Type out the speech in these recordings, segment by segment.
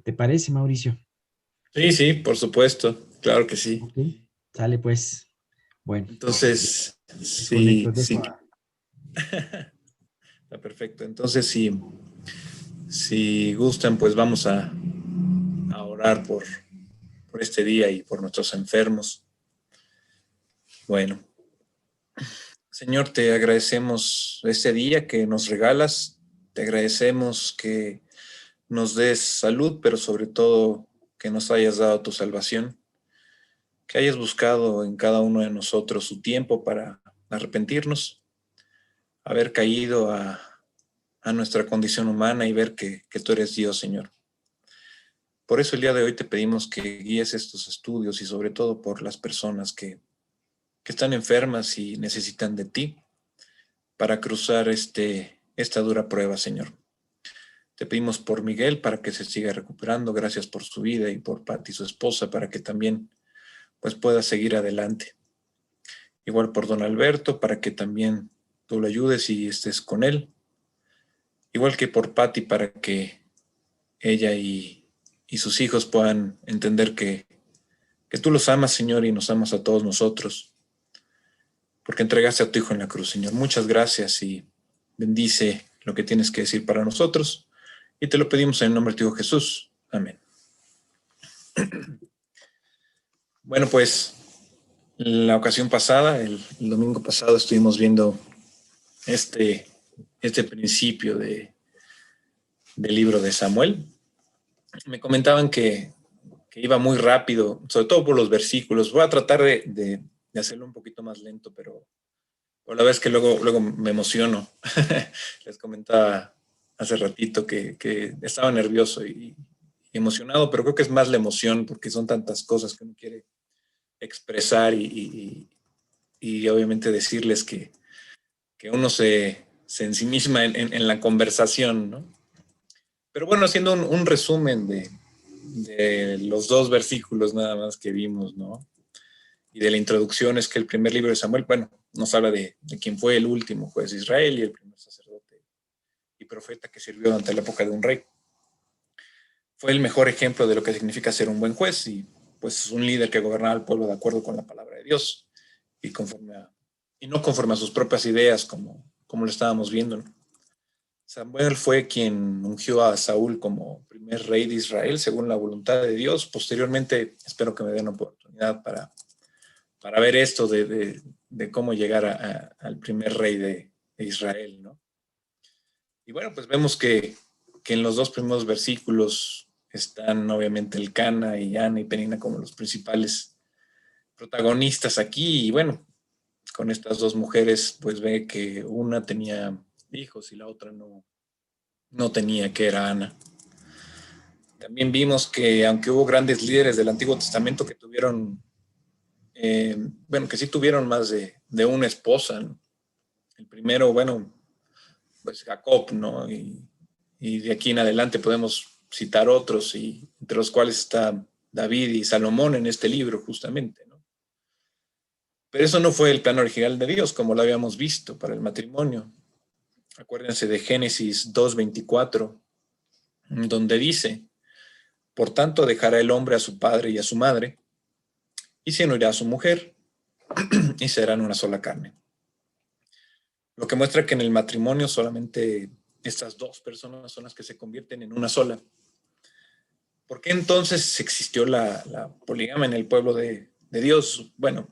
¿Te parece, Mauricio? Sí, sí, por supuesto, claro que sí. Ok, sale pues. Bueno, Entonces, desconecto, sí, dejo sí, a... está perfecto. Entonces, si gustan, pues vamos a orar por este día y por nuestros enfermos. Bueno, Señor, te agradecemos este día que nos regalas, te agradecemos que nos des salud, pero sobre todo que nos hayas dado tu salvación, que hayas buscado en cada uno de nosotros su tiempo para arrepentirnos, haber caído a nuestra condición humana y ver que tú eres Dios, Señor. Por eso el día de hoy te pedimos que guíes estos estudios y sobre todo por las personas que están enfermas y necesitan de ti para cruzar esta dura prueba, Señor. Te pedimos por Miguel para que se siga recuperando, gracias por su vida y por Pati, su esposa, para que también pues pueda seguir adelante. Igual por don Alberto, para que también tú lo ayudes y estés con él. Igual que por Pati, para que ella y sus hijos puedan entender que tú los amas, Señor, y nos amas a todos nosotros, porque entregaste a tu Hijo en la cruz, Señor. Muchas gracias y bendice lo que tienes que decir para nosotros. Y te lo pedimos en el nombre de tu Hijo Jesús. Amén. Bueno, pues la ocasión pasada, el domingo pasado, estuvimos viendo este, este principio del libro de Samuel. Me comentaban que iba muy rápido, sobre todo por los versículos. Voy a tratar de hacerlo un poquito más lento, pero la verdad es que luego me emociono. Les comentaba hace ratito que estaba nervioso y emocionado, pero creo que es más la emoción porque son tantas cosas que uno quiere expresar y obviamente decirles que uno se ensimisma en la conversación, ¿no? Pero bueno, haciendo un resumen de los dos versículos nada más que vimos, ¿no? Y de la introducción es que el primer libro de Samuel, bueno, nos habla de quién fue el último juez de Israel y el primer sacerdote y profeta que sirvió durante la época de un rey. Fue el mejor ejemplo de lo que significa ser un buen juez y pues un líder que gobernaba al pueblo de acuerdo con la palabra de Dios y, y no conforme a sus propias ideas como lo estábamos viendo, ¿no? Samuel fue quien ungió a Saúl como primer rey de Israel según la voluntad de Dios. Posteriormente, espero que me den oportunidad para ver esto de cómo llegar al primer rey de Israel, ¿no? Y bueno, pues vemos que en los dos primeros versículos están obviamente el Cana y Ana y Penina como los principales protagonistas aquí. Y bueno, con estas dos mujeres, pues ve que una tenía hijos y la otra no tenía, que era Ana. También vimos que aunque hubo grandes líderes del Antiguo Testamento que tuvieron, bueno, que sí tuvieron más de una esposa, ¿no? El primero, bueno, pues Jacob, ¿no? Y de aquí en adelante podemos citar otros, y entre los cuales está David y Salomón en este libro, justamente, ¿no? Pero eso no fue el plan original de Dios, como lo habíamos visto para el matrimonio. Acuérdense de Génesis 2:24, donde dice, por tanto dejará el hombre a su padre y a su madre, y se unirá a su mujer, y serán una sola carne. Lo que muestra que en el matrimonio solamente estas dos personas son las que se convierten en una sola. ¿Por qué entonces existió la poligamia en el pueblo de Dios? Bueno,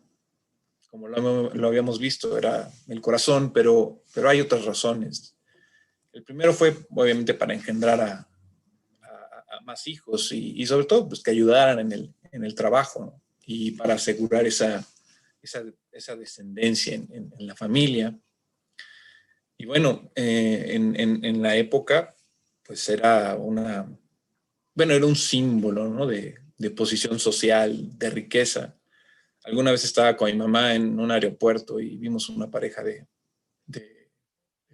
como lo habíamos visto, era el corazón, pero hay otras razones. El primero fue obviamente para engendrar a más hijos y sobre todo pues, que ayudaran en el trabajo, ¿no? Y para asegurar esa descendencia en la familia. Y bueno, en la época, pues bueno, era un símbolo, ¿no? De posición social, de riqueza. Alguna vez estaba con mi mamá en un aeropuerto y vimos una pareja de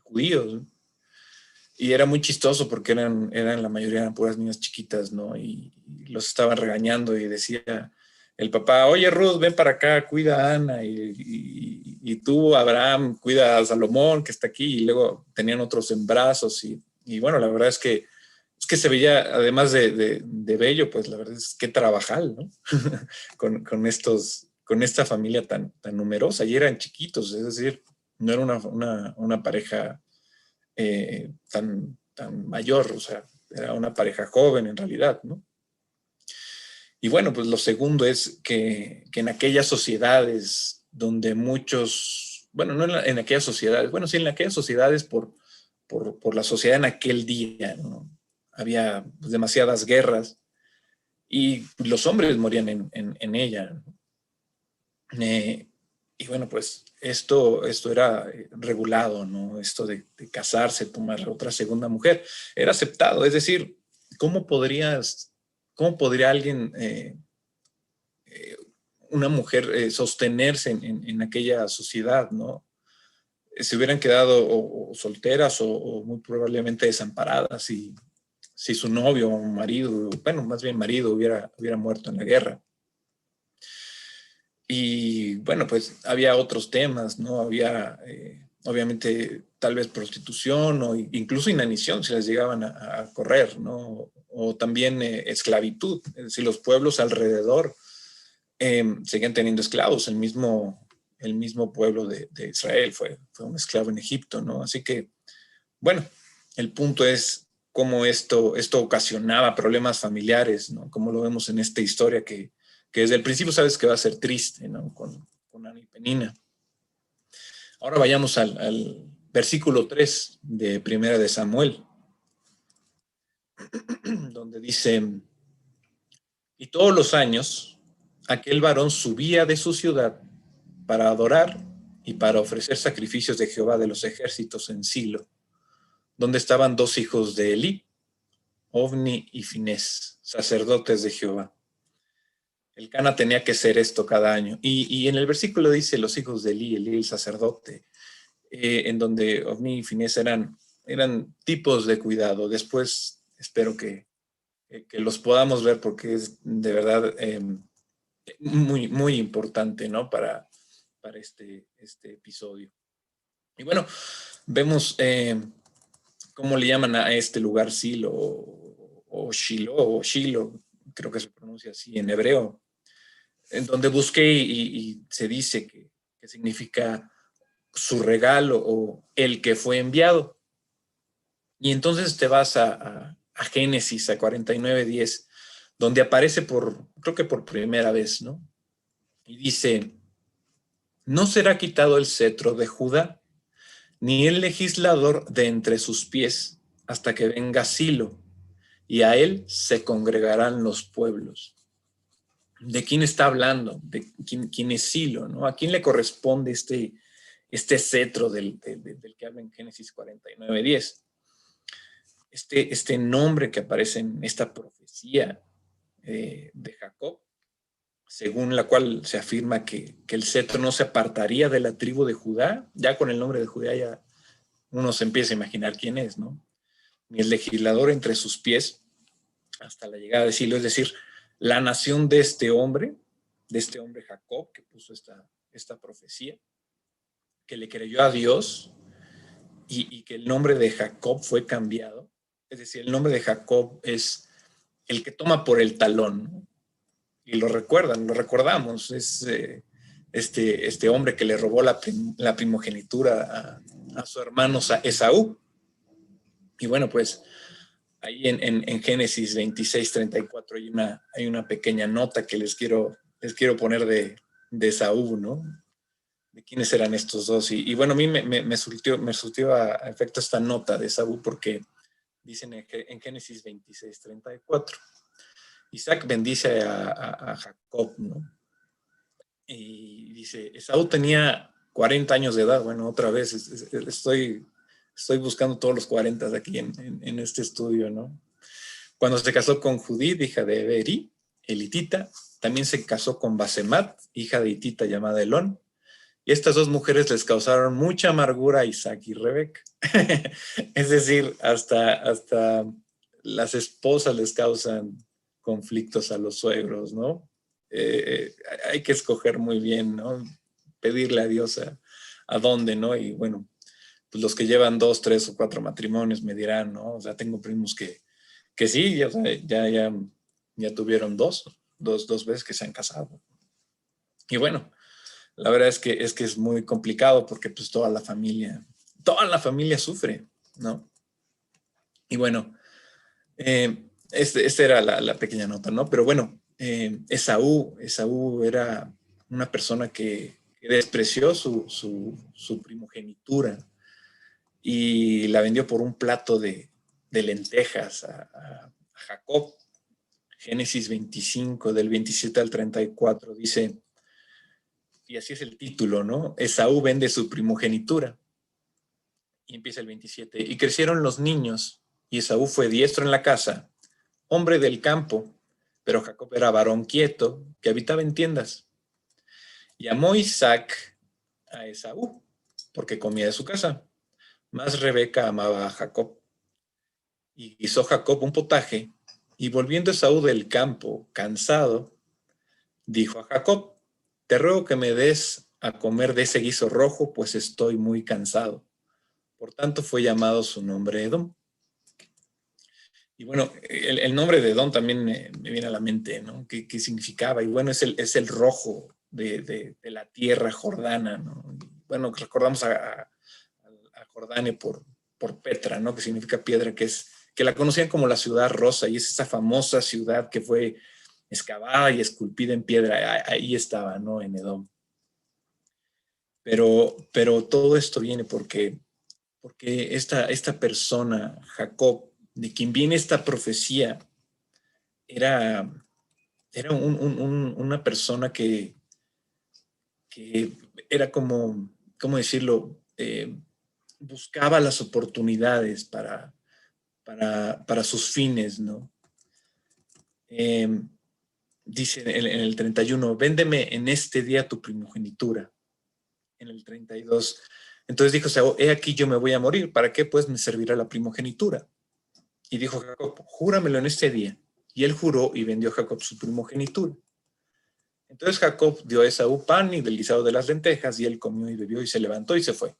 judíos, ¿no? Y era muy chistoso porque eran la mayoría eran puras niñas chiquitas, ¿no? Y los estaban regañando y decía el papá, oye Ruth, ven para acá, cuida a Ana y tú, Abraham, cuida a Salomón que está aquí y luego tenían otros en brazos y bueno, la verdad es que se veía, además de de bello, pues la verdad es que trabajal, ¿no? con esta familia tan numerosa, y eran chiquitos, es decir, no era una pareja tan mayor, o sea, era una pareja joven en realidad, ¿no? Y bueno, pues lo segundo es que en aquellas sociedades donde muchos, bueno, no en aquellas sociedades, bueno, sí en aquellas sociedades por la sociedad en aquel día, ¿no? Había pues, demasiadas guerras y los hombres morían en ella, ¿no? Y bueno, pues esto era regulado, ¿no? Esto de casarse, tomar otra segunda mujer, era aceptado. Es decir, ¿cómo podría alguien, una mujer, sostenerse en aquella sociedad, ¿no? Se hubieran quedado o solteras o muy probablemente desamparadas si su novio o marido, bueno, más bien marido, hubiera muerto en la guerra. Y bueno, pues había otros temas, ¿no? Había, obviamente, tal vez prostitución o incluso inanición si las llegaban a correr, ¿no? O también esclavitud, es decir, los pueblos alrededor seguían teniendo esclavos. El mismo pueblo de Israel fue un esclavo en Egipto, ¿no? Así que, bueno, el punto es cómo esto ocasionaba problemas familiares, ¿no? Como lo vemos en esta historia que desde el principio sabes que va a ser triste, ¿no? Con Ana y Penina. Ahora vayamos al versículo 3 de Primera de Samuel, donde dice, y todos los años aquel varón subía de su ciudad para adorar y para ofrecer sacrificios de Jehová de los ejércitos en Silo, donde estaban dos hijos de Elí, Ofni y Finés, sacerdotes de Jehová. El Cana tenía que hacer esto cada año. Y en el versículo dice los hijos de Elí el sacerdote, en donde Ofni y Finés eran tipos de cuidado. Después espero que los podamos ver porque es de verdad muy, muy importante, ¿no? Para este episodio. Y bueno, vemos cómo le llaman a este lugar Silo o Shiloh, creo que se pronuncia así en hebreo, en donde busqué y se dice que significa su regalo o el que fue enviado. Y entonces te vas a Génesis, a 49:10, donde aparece creo que por primera vez, ¿no? Y dice, no será quitado el cetro de Judá, ni el legislador de entre sus pies, hasta que venga Silo, y a él se congregarán los pueblos. ¿De quién está hablando? ¿De quién es Silo? ¿No? ¿A quién le corresponde este cetro del que habla en Génesis 49:10? Este nombre que aparece en esta profecía de Jacob, según la cual se afirma que el cetro no se apartaría de la tribu de Judá, ya con el nombre de Judá ya uno se empieza a imaginar quién es, ¿no? Ni el legislador entre sus pies hasta la llegada de Silo, es decir, la nación de este hombre Jacob, que puso esta profecía, que le creyó a Dios y que el nombre de Jacob fue cambiado. Es decir, el nombre de Jacob es el que toma por el talón, ¿no? Y lo recordamos, es este hombre que le robó la primogenitura a su hermano Esaú. Y bueno, pues ahí en Génesis 26:34 hay una pequeña nota que les quiero poner de Esaú, ¿no? De quiénes eran estos dos. Y bueno, a mí me surtió a efecto esta nota de Esaú porque dicen en Génesis 26:34, Isaac bendice a Jacob, ¿no? Y dice, Esaú tenía 40 años de edad. Bueno, otra vez estoy buscando todos los 40 aquí en este estudio, ¿no? Cuando se casó con Judith, hija de Beri, elitita, también se casó con Basemat, hija de Hitita llamada Elón. Y estas dos mujeres les causaron mucha amargura a Isaac y Rebeca. Es decir, hasta las esposas les causan conflictos a los suegros, ¿no? Hay que escoger muy bien, ¿no? Pedirle a Dios a dónde, ¿no? Y bueno, pues los que llevan 2, 3 o 4 matrimonios me dirán, ¿no? O sea, tengo primos que sí, o sea, ya ya tuvieron dos veces que se han casado. Y bueno, la verdad es que es muy complicado porque pues toda la familia sufre, ¿no? Y bueno, esta era la pequeña nota, ¿no? Pero bueno, Esaú era una persona que despreció su primogenitura y la vendió por un plato de lentejas a Jacob. Génesis 25, del 27 al 34, dice, y así es el título, ¿no? Esaú vende su primogenitura. Y empieza el 27. Y crecieron los niños, y Esaú fue diestro en la casa, hombre del campo, pero Jacob era varón quieto, que habitaba en tiendas. Y amó Isaac a Esaú, porque comía de su casa. Mas Rebeca amaba a Jacob. Y hizo Jacob un potaje, y volviendo Esaú del campo, cansado, dijo a Jacob, te ruego que me des a comer de ese guiso rojo, pues estoy muy cansado. Por tanto fue llamado su nombre Edom. Y bueno, el nombre de Edom también me viene a la mente, ¿no? ¿Qué significaba? Y bueno, es el rojo de la tierra jordana, ¿no? Y bueno, recordamos a Jordania por Petra, ¿no? Que significa piedra, que la conocían como la ciudad rosa, y es esa famosa ciudad que fue excavada y esculpida en piedra. Ahí estaba, ¿no? En Edom. Pero todo esto viene porque esta persona, Jacob, de quien viene esta profecía, era una persona que era como, ¿cómo decirlo? Buscaba las oportunidades para sus fines, ¿no? Dice en el 31, véndeme en este día tu primogenitura. En el 32, entonces dijo Saúl, he aquí yo me voy a morir, ¿para qué pues me servirá la primogenitura? Y dijo Jacob, júramelo en este día. Y él juró y vendió a Jacob su primogenitura. Entonces Jacob dio a Esaú pan y del guisado de las lentejas, y él comió y bebió y se levantó y se fue.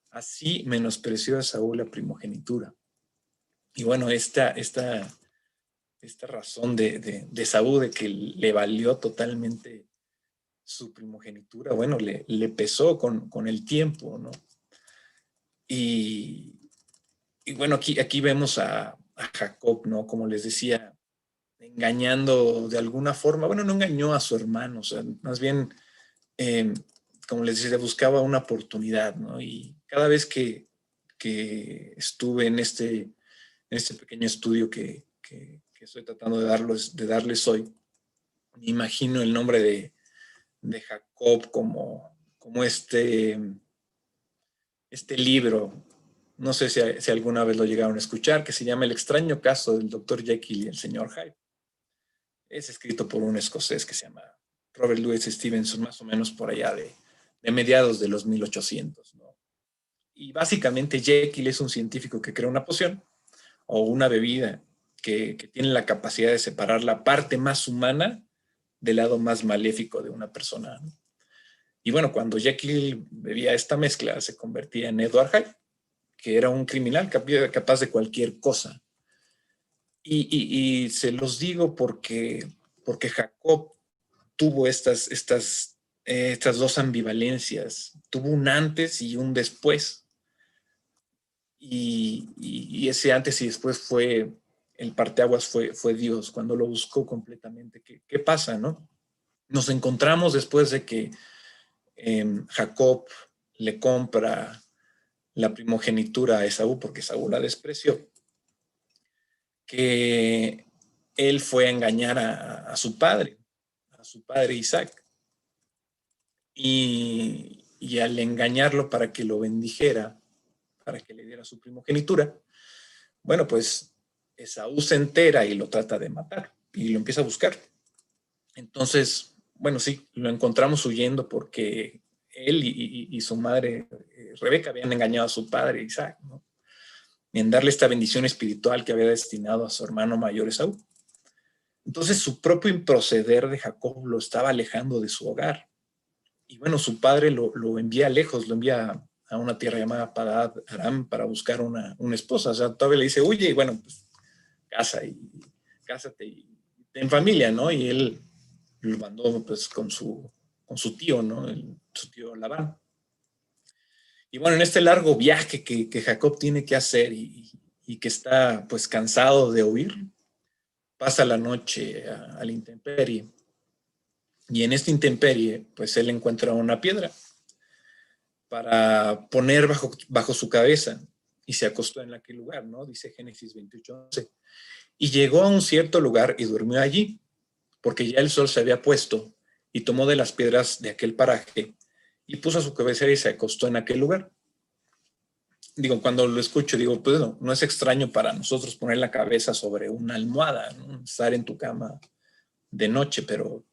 Así menospreció a Esaú la primogenitura. Y bueno, esta razón de Esaú de que le valió totalmente su primogenitura, bueno, le pesó con el tiempo, ¿no? Y bueno, aquí vemos a Jacob, ¿no? Como les decía, engañando de alguna forma. Bueno, no engañó a su hermano, o sea, más bien, como les decía, buscaba una oportunidad, ¿no? Y cada vez que estuve en este pequeño estudio que estoy tratando de darles hoy, me imagino el nombre de Jacob como este libro, no sé si alguna vez lo llegaron a escuchar, que se llama El extraño caso del Dr. Jekyll y el señor Hyde. Es escrito por un escocés que se llama Robert Louis Stevenson, más o menos por allá de mediados de los 1800, ¿no? Y básicamente Jekyll es un científico que crea una poción o una bebida que tiene la capacidad de separar la parte más humana del lado más maléfico de una persona, ¿no? Y bueno, cuando Jekyll bebía esta mezcla, se convertía en Edward Hyde, que era un criminal capaz de cualquier cosa. Y se los digo porque Jacob tuvo estas dos ambivalencias, tuvo un antes y un después. Y ese antes y después fue, el parteaguas fue Dios, cuando lo buscó completamente. ¿Qué pasa, no? Nos encontramos después de que Jacob le compra la primogenitura a Esaú, porque Esaú la despreció, que él fue a engañar a su padre Isaac, y al engañarlo para que lo bendijera, para que le diera su primogenitura, bueno, pues Esaú se entera y lo trata de matar y lo empieza a buscar. Entonces, bueno, sí, lo encontramos huyendo porque él y su madre Rebeca habían engañado a su padre Isaac, ¿no? En darle esta bendición espiritual que había destinado a su hermano mayor Esaú. Entonces su propio improceder de Jacob lo estaba alejando de su hogar. Y bueno, su padre lo envía lejos, lo envía a una tierra llamada Padad Aram para buscar una esposa. O sea, todavía le dice, oye, y bueno, pues cásate y en familia, ¿no? Y él lo mandó pues con su tío, ¿no? Su tío Labán. Y bueno, en este largo viaje que Jacob tiene que hacer y que está pues cansado de huir, pasa la noche a la intemperie. Y en esta intemperie, pues él encuentra una piedra para poner bajo su cabeza y se acostó en aquel lugar, ¿no? Dice Génesis 28:11. Y llegó a un cierto lugar y durmió allí, porque ya el sol se había puesto, y tomó de las piedras de aquel paraje y puso su cabecera y se acostó en aquel lugar. Digo, cuando lo escucho, digo, pues no es extraño para nosotros poner la cabeza sobre una almohada, ¿no? Estar en tu cama de noche, pero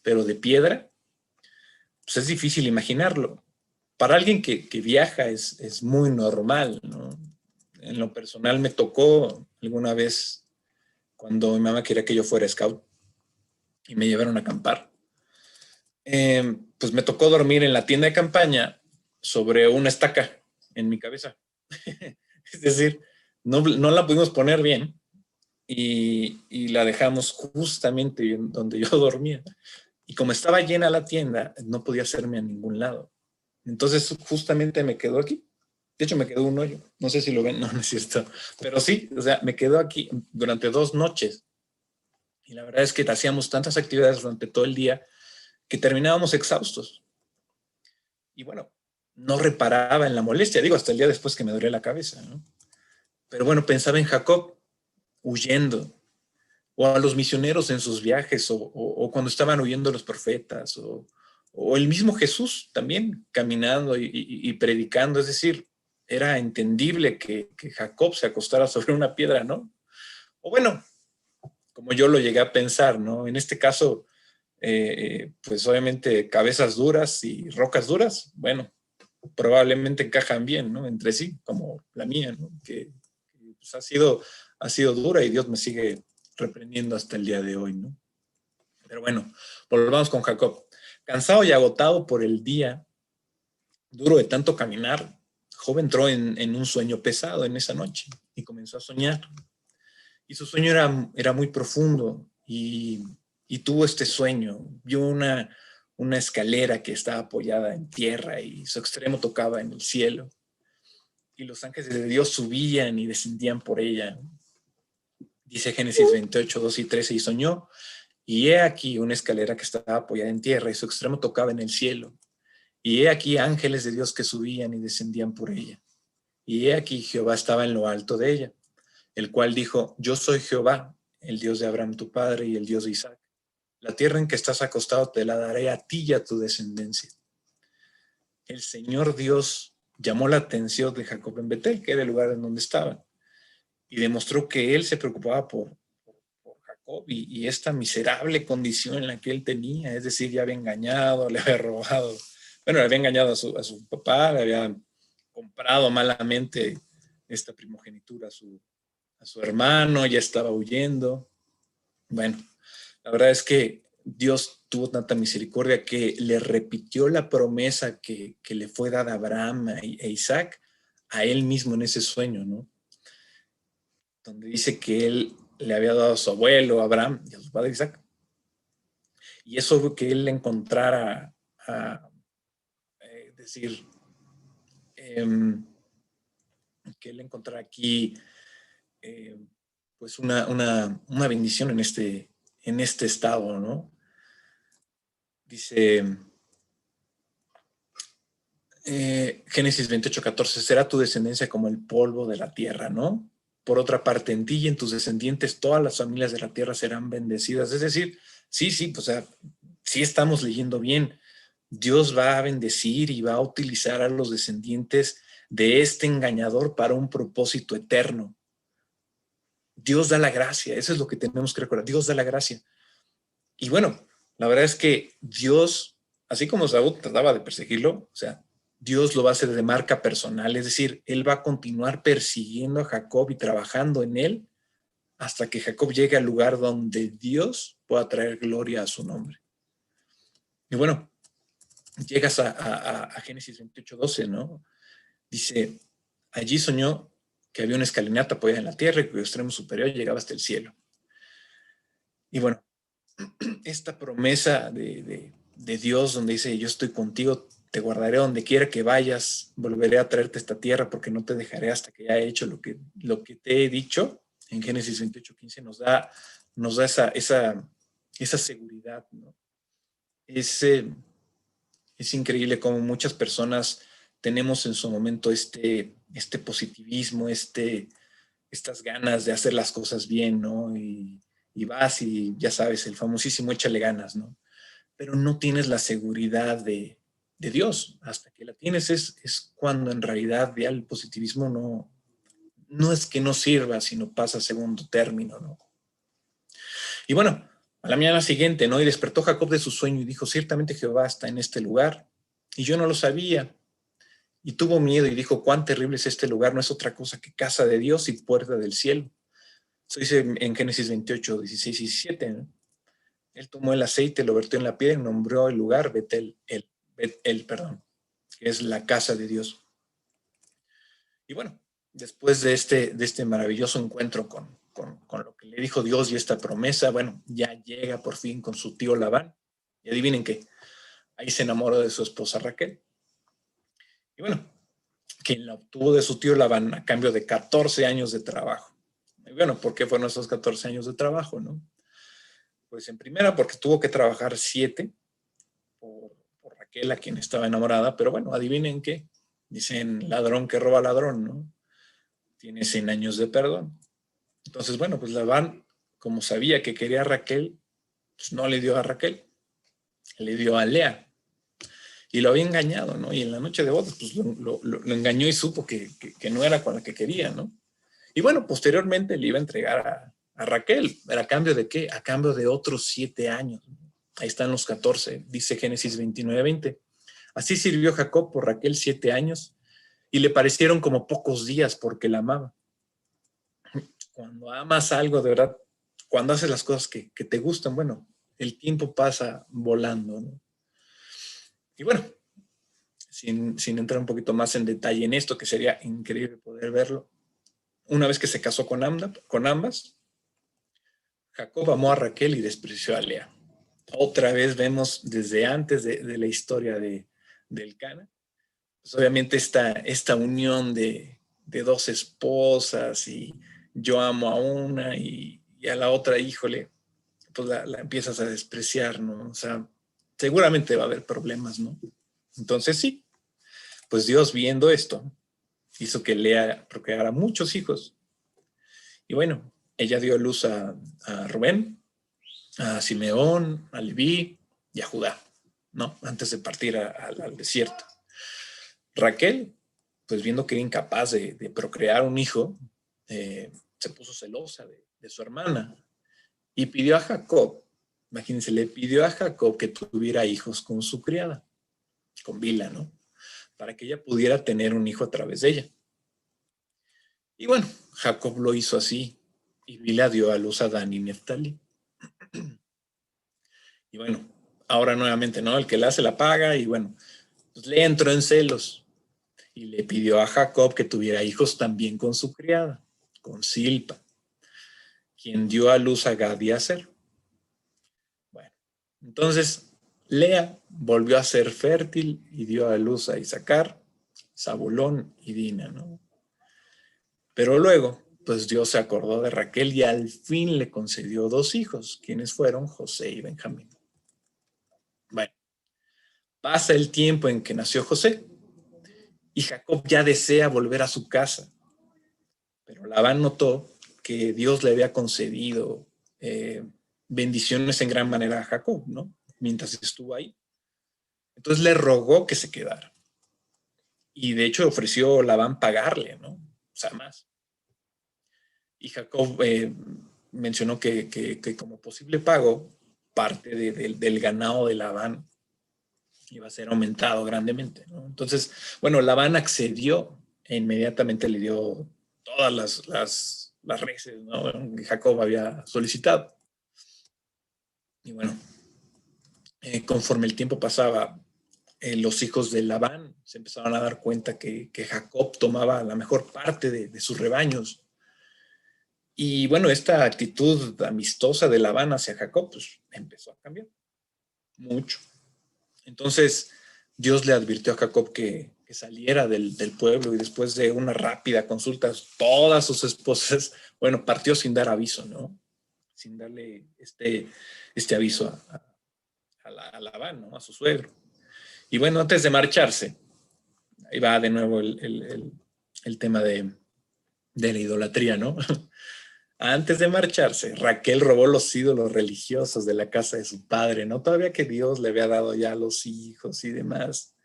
de piedra, pues es difícil imaginarlo. Para alguien que viaja es muy normal, ¿no? En lo personal me tocó alguna vez cuando mi mamá quería que yo fuera scout y me llevaron a acampar. Pues me tocó dormir en la tienda de campaña sobre una estaca en mi cabeza. Es decir, no la pudimos poner bien y la dejamos justamente donde yo dormía. Y como estaba llena la tienda, no podía hacerme a ningún lado. Entonces justamente me quedó aquí. De hecho, me quedó un hoyo. No sé si lo ven, no es cierto. Pero sí, o sea, me quedó aquí durante 2 noches. Y la verdad es que hacíamos tantas actividades durante todo el día que terminábamos exhaustos. Y bueno, no reparaba en la molestia, digo, hasta el día después que me dolía la cabeza, ¿no? Pero bueno, pensaba en Jacob huyendo, o a los misioneros en sus viajes, o cuando estaban huyendo los profetas, o el mismo Jesús también caminando y predicando. Es decir, era entendible que Jacob se acostara sobre una piedra, ¿no? O bueno, como yo lo llegué a pensar, ¿no? En este caso, pues obviamente cabezas duras y rocas duras, bueno, probablemente encajan bien, ¿no? Entre sí, como la mía, ¿no? Que pues, ha sido dura y Dios me sigue reprendiendo hasta el día de hoy, ¿no? Pero bueno, volvamos con Jacob. Cansado y agotado por el día, duro de tanto caminar, Job entró en un sueño pesado en esa noche y comenzó a soñar. Y su sueño era muy profundo y tuvo este sueño. Vio una escalera que estaba apoyada en tierra y su extremo tocaba en el cielo. Y los ángeles de Dios subían y descendían por ella. Dice Génesis 28, 2 y 13, y soñó, y he aquí una escalera que estaba apoyada en tierra y su extremo tocaba en el cielo. Y he aquí ángeles de Dios que subían y descendían por ella. Y he aquí Jehová estaba en lo alto de ella, el cual dijo, yo soy Jehová, el Dios de Abraham tu padre y el Dios de Isaac. La tierra en que estás acostado te la daré a ti y a tu descendencia. El Señor Dios llamó la atención de Jacob en Betel, que era el lugar en donde estaban, y demostró que él se preocupaba por Jacob y esta miserable condición en la que él tenía. Es decir, ya había engañado, le había robado, bueno, le había engañado a su papá, le había comprado malamente esta primogenitura a su hermano, ya estaba huyendo. Bueno, la verdad es que Dios tuvo tanta misericordia que le repitió la promesa que le fue dada a Abraham e Isaac a él mismo en ese sueño, ¿no? Donde dice que él le había dado a su abuelo Abraham y a su padre Isaac. Y eso que él encontrara, decir, que él encontrara aquí, pues una bendición en este estado, ¿no? Dice Génesis 28:14, será tu descendencia como el polvo de la tierra, ¿no? Por otra parte, en ti y en tus descendientes todas las familias de la tierra serán bendecidas. Es decir, sí, pues, o sea, sí estamos leyendo bien. Dios va a bendecir y va a utilizar a los descendientes de este engañador para un propósito eterno. Dios da la gracia, eso es lo que tenemos que recordar. Dios da la gracia. Y bueno, la verdad es que Dios, así como Saúl trataba de perseguirlo, o sea, Dios lo va a hacer de marca personal, es decir, él va a continuar persiguiendo a Jacob y trabajando en él hasta que Jacob llegue al lugar donde Dios pueda traer gloria a su nombre. Y bueno, llegas a Génesis 28:12, ¿no? Dice, allí soñó que había una escalinata apoyada en la tierra y cuyo extremo superior llegaba hasta el cielo. Y bueno, esta promesa de Dios donde dice, yo estoy contigo, te guardaré donde quiera que vayas, volveré a traerte a esta tierra porque no te dejaré hasta que haya hecho lo que te he dicho, en Génesis 28:15 nos da esa seguridad, ¿no? Es increíble cómo muchas personas tenemos en su momento este positivismo, estas ganas de hacer las cosas bien, ¿no? Y vas y ya sabes, el famosísimo échale ganas, ¿no? Pero no tienes la seguridad de Dios. Hasta que la tienes es cuando en realidad ya el positivismo no es que no sirva, sino pasa a segundo término, ¿no? Y bueno, a la mañana siguiente, ¿no? Y despertó Jacob de su sueño y dijo, ciertamente Jehová está en este lugar, y yo no lo sabía. Y tuvo miedo y dijo, cuán terrible es este lugar, no es otra cosa que casa de Dios y puerta del cielo. Eso dice en Génesis 28, 16 y 17, ¿no? Él tomó el aceite, lo vertió en la piedra y nombró el lugar Betel, perdón, que es la casa de Dios. Y bueno, después de este maravilloso encuentro con lo que le dijo Dios y esta promesa, bueno, ya llega por fin con su tío Labán. Y adivinen qué, ahí se enamoró de su esposa Raquel. Y bueno, quien la obtuvo de su tío Labán a cambio de 14 años de trabajo. Y bueno, ¿por qué fueron esos 14 años de trabajo, no? Pues en primera, porque tuvo que trabajar 7 por Raquel, a quien estaba enamorada, pero bueno, adivinen qué. Dicen ladrón que roba ladrón, ¿no? Tiene 100 años de perdón. Entonces, bueno, pues Labán, como sabía que quería a Raquel, pues no le dio a Raquel, le dio a Lea. Y lo había engañado, ¿no? Y en la noche de bodas, pues lo engañó y supo que no era con la que quería, ¿no? Y bueno, posteriormente le iba a entregar a Raquel. ¿A cambio de qué? A cambio de otros 7 años. Ahí están los 14, dice Génesis 29:20. Así sirvió Jacob por Raquel 7 años y le parecieron como pocos días porque la amaba. Cuando amas algo de verdad, cuando haces las cosas que te gustan, bueno, el tiempo pasa volando, ¿no? Y bueno, sin entrar un poquito más en detalle en esto, que sería increíble poder verlo, una vez que se casó con ambas, Jacob amó a Raquel y despreció a Lea. Otra vez vemos desde antes de la historia del Cana, pues obviamente esta unión de dos esposas y yo amo a una y a la otra, híjole, pues la empiezas a despreciar, ¿no? O sea, seguramente va a haber problemas, ¿no? Entonces sí, pues Dios viendo esto hizo que Lea procreara muchos hijos. Y bueno, ella dio luz a Rubén, a Simeón, a Leví y a Judá, ¿no? Antes de partir al desierto. Raquel, pues viendo que era incapaz de procrear un hijo, se puso celosa de su hermana y pidió a Jacob, imagínense, le pidió a Jacob que tuviera hijos con su criada, con Bila, ¿no? Para que ella pudiera tener un hijo a través de ella. Y bueno, Jacob lo hizo así y Bila dio a luz a Dan y Neftali. Y bueno, ahora nuevamente, ¿no? El que la hace la paga y bueno, pues le entró en celos y le pidió a Jacob que tuviera hijos también con su criada, con Silpa, quien dio a luz a Gad y a Aser. Bueno, entonces Lea volvió a ser fértil y dio a luz a Isaacar, Zabulón y Dina, ¿no? Pero luego, pues Dios se acordó de Raquel y al fin le concedió 2 hijos, quienes fueron José y Benjamín. Bueno, pasa el tiempo en que nació José y Jacob ya desea volver a su casa, pero Labán notó que Dios le había concedido bendiciones en gran manera a Jacob, ¿no? Mientras estuvo ahí. Entonces le rogó que se quedara. Y de hecho ofreció Labán pagarle, ¿no? O sea, más. Y Jacob mencionó que como posible pago, parte del ganado de Labán iba a ser aumentado grandemente, ¿no? Entonces, bueno, Labán accedió e inmediatamente le dio todas las reses, ¿no? Que Jacob había solicitado. Y bueno, conforme el tiempo pasaba, los hijos de Labán se empezaron a dar cuenta que Jacob tomaba la mejor parte de sus rebaños Y bueno, esta actitud amistosa de Labán hacia Jacob, pues empezó a cambiar mucho. Entonces, Dios le advirtió a Jacob que saliera del pueblo, y después de una rápida consulta, todas sus esposas, bueno, partió sin dar aviso, ¿no? Sin darle este aviso a Labán, ¿no? A su suegro. Y bueno, antes de marcharse, ahí va de nuevo el tema de la idolatría, ¿no? Antes de marcharse, Raquel robó los ídolos religiosos de la casa de su padre, ¿no? Todavía que Dios le había dado ya los hijos y demás.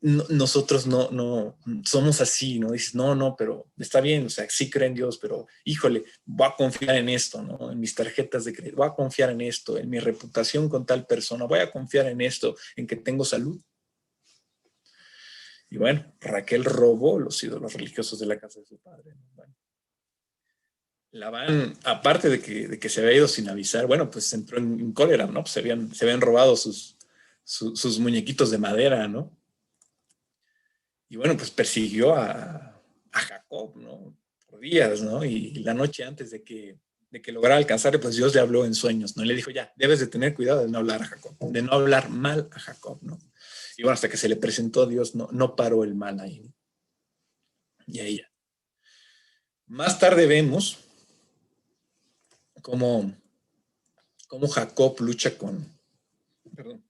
Nosotros no somos así, ¿no? Dices, no, pero está bien, o sea, sí creen en Dios, pero híjole, voy a confiar en esto, ¿no? En mis tarjetas de crédito, voy a confiar en esto, en mi reputación con tal persona, voy a confiar en esto, en que tengo salud. Y bueno, Raquel robó los ídolos religiosos de la casa de su padre. Bueno, Labán, aparte de que se había ido sin avisar, bueno, pues entró en cólera, ¿no? Pues se habían robado sus muñequitos de madera, ¿no? Y bueno, pues persiguió a Jacob, ¿no? Por días, ¿no? Y la noche antes de que lograra alcanzarle, pues Dios le habló en sueños, ¿no? Y le dijo, ya, debes de tener cuidado de no hablar a Jacob, de no hablar mal a Jacob, ¿no? Y bueno, hasta que se le presentó a Dios, no paró el mal ahí, ¿no? Y ahí ya. Más tarde vemos cómo, cómo Jacob lucha perdón,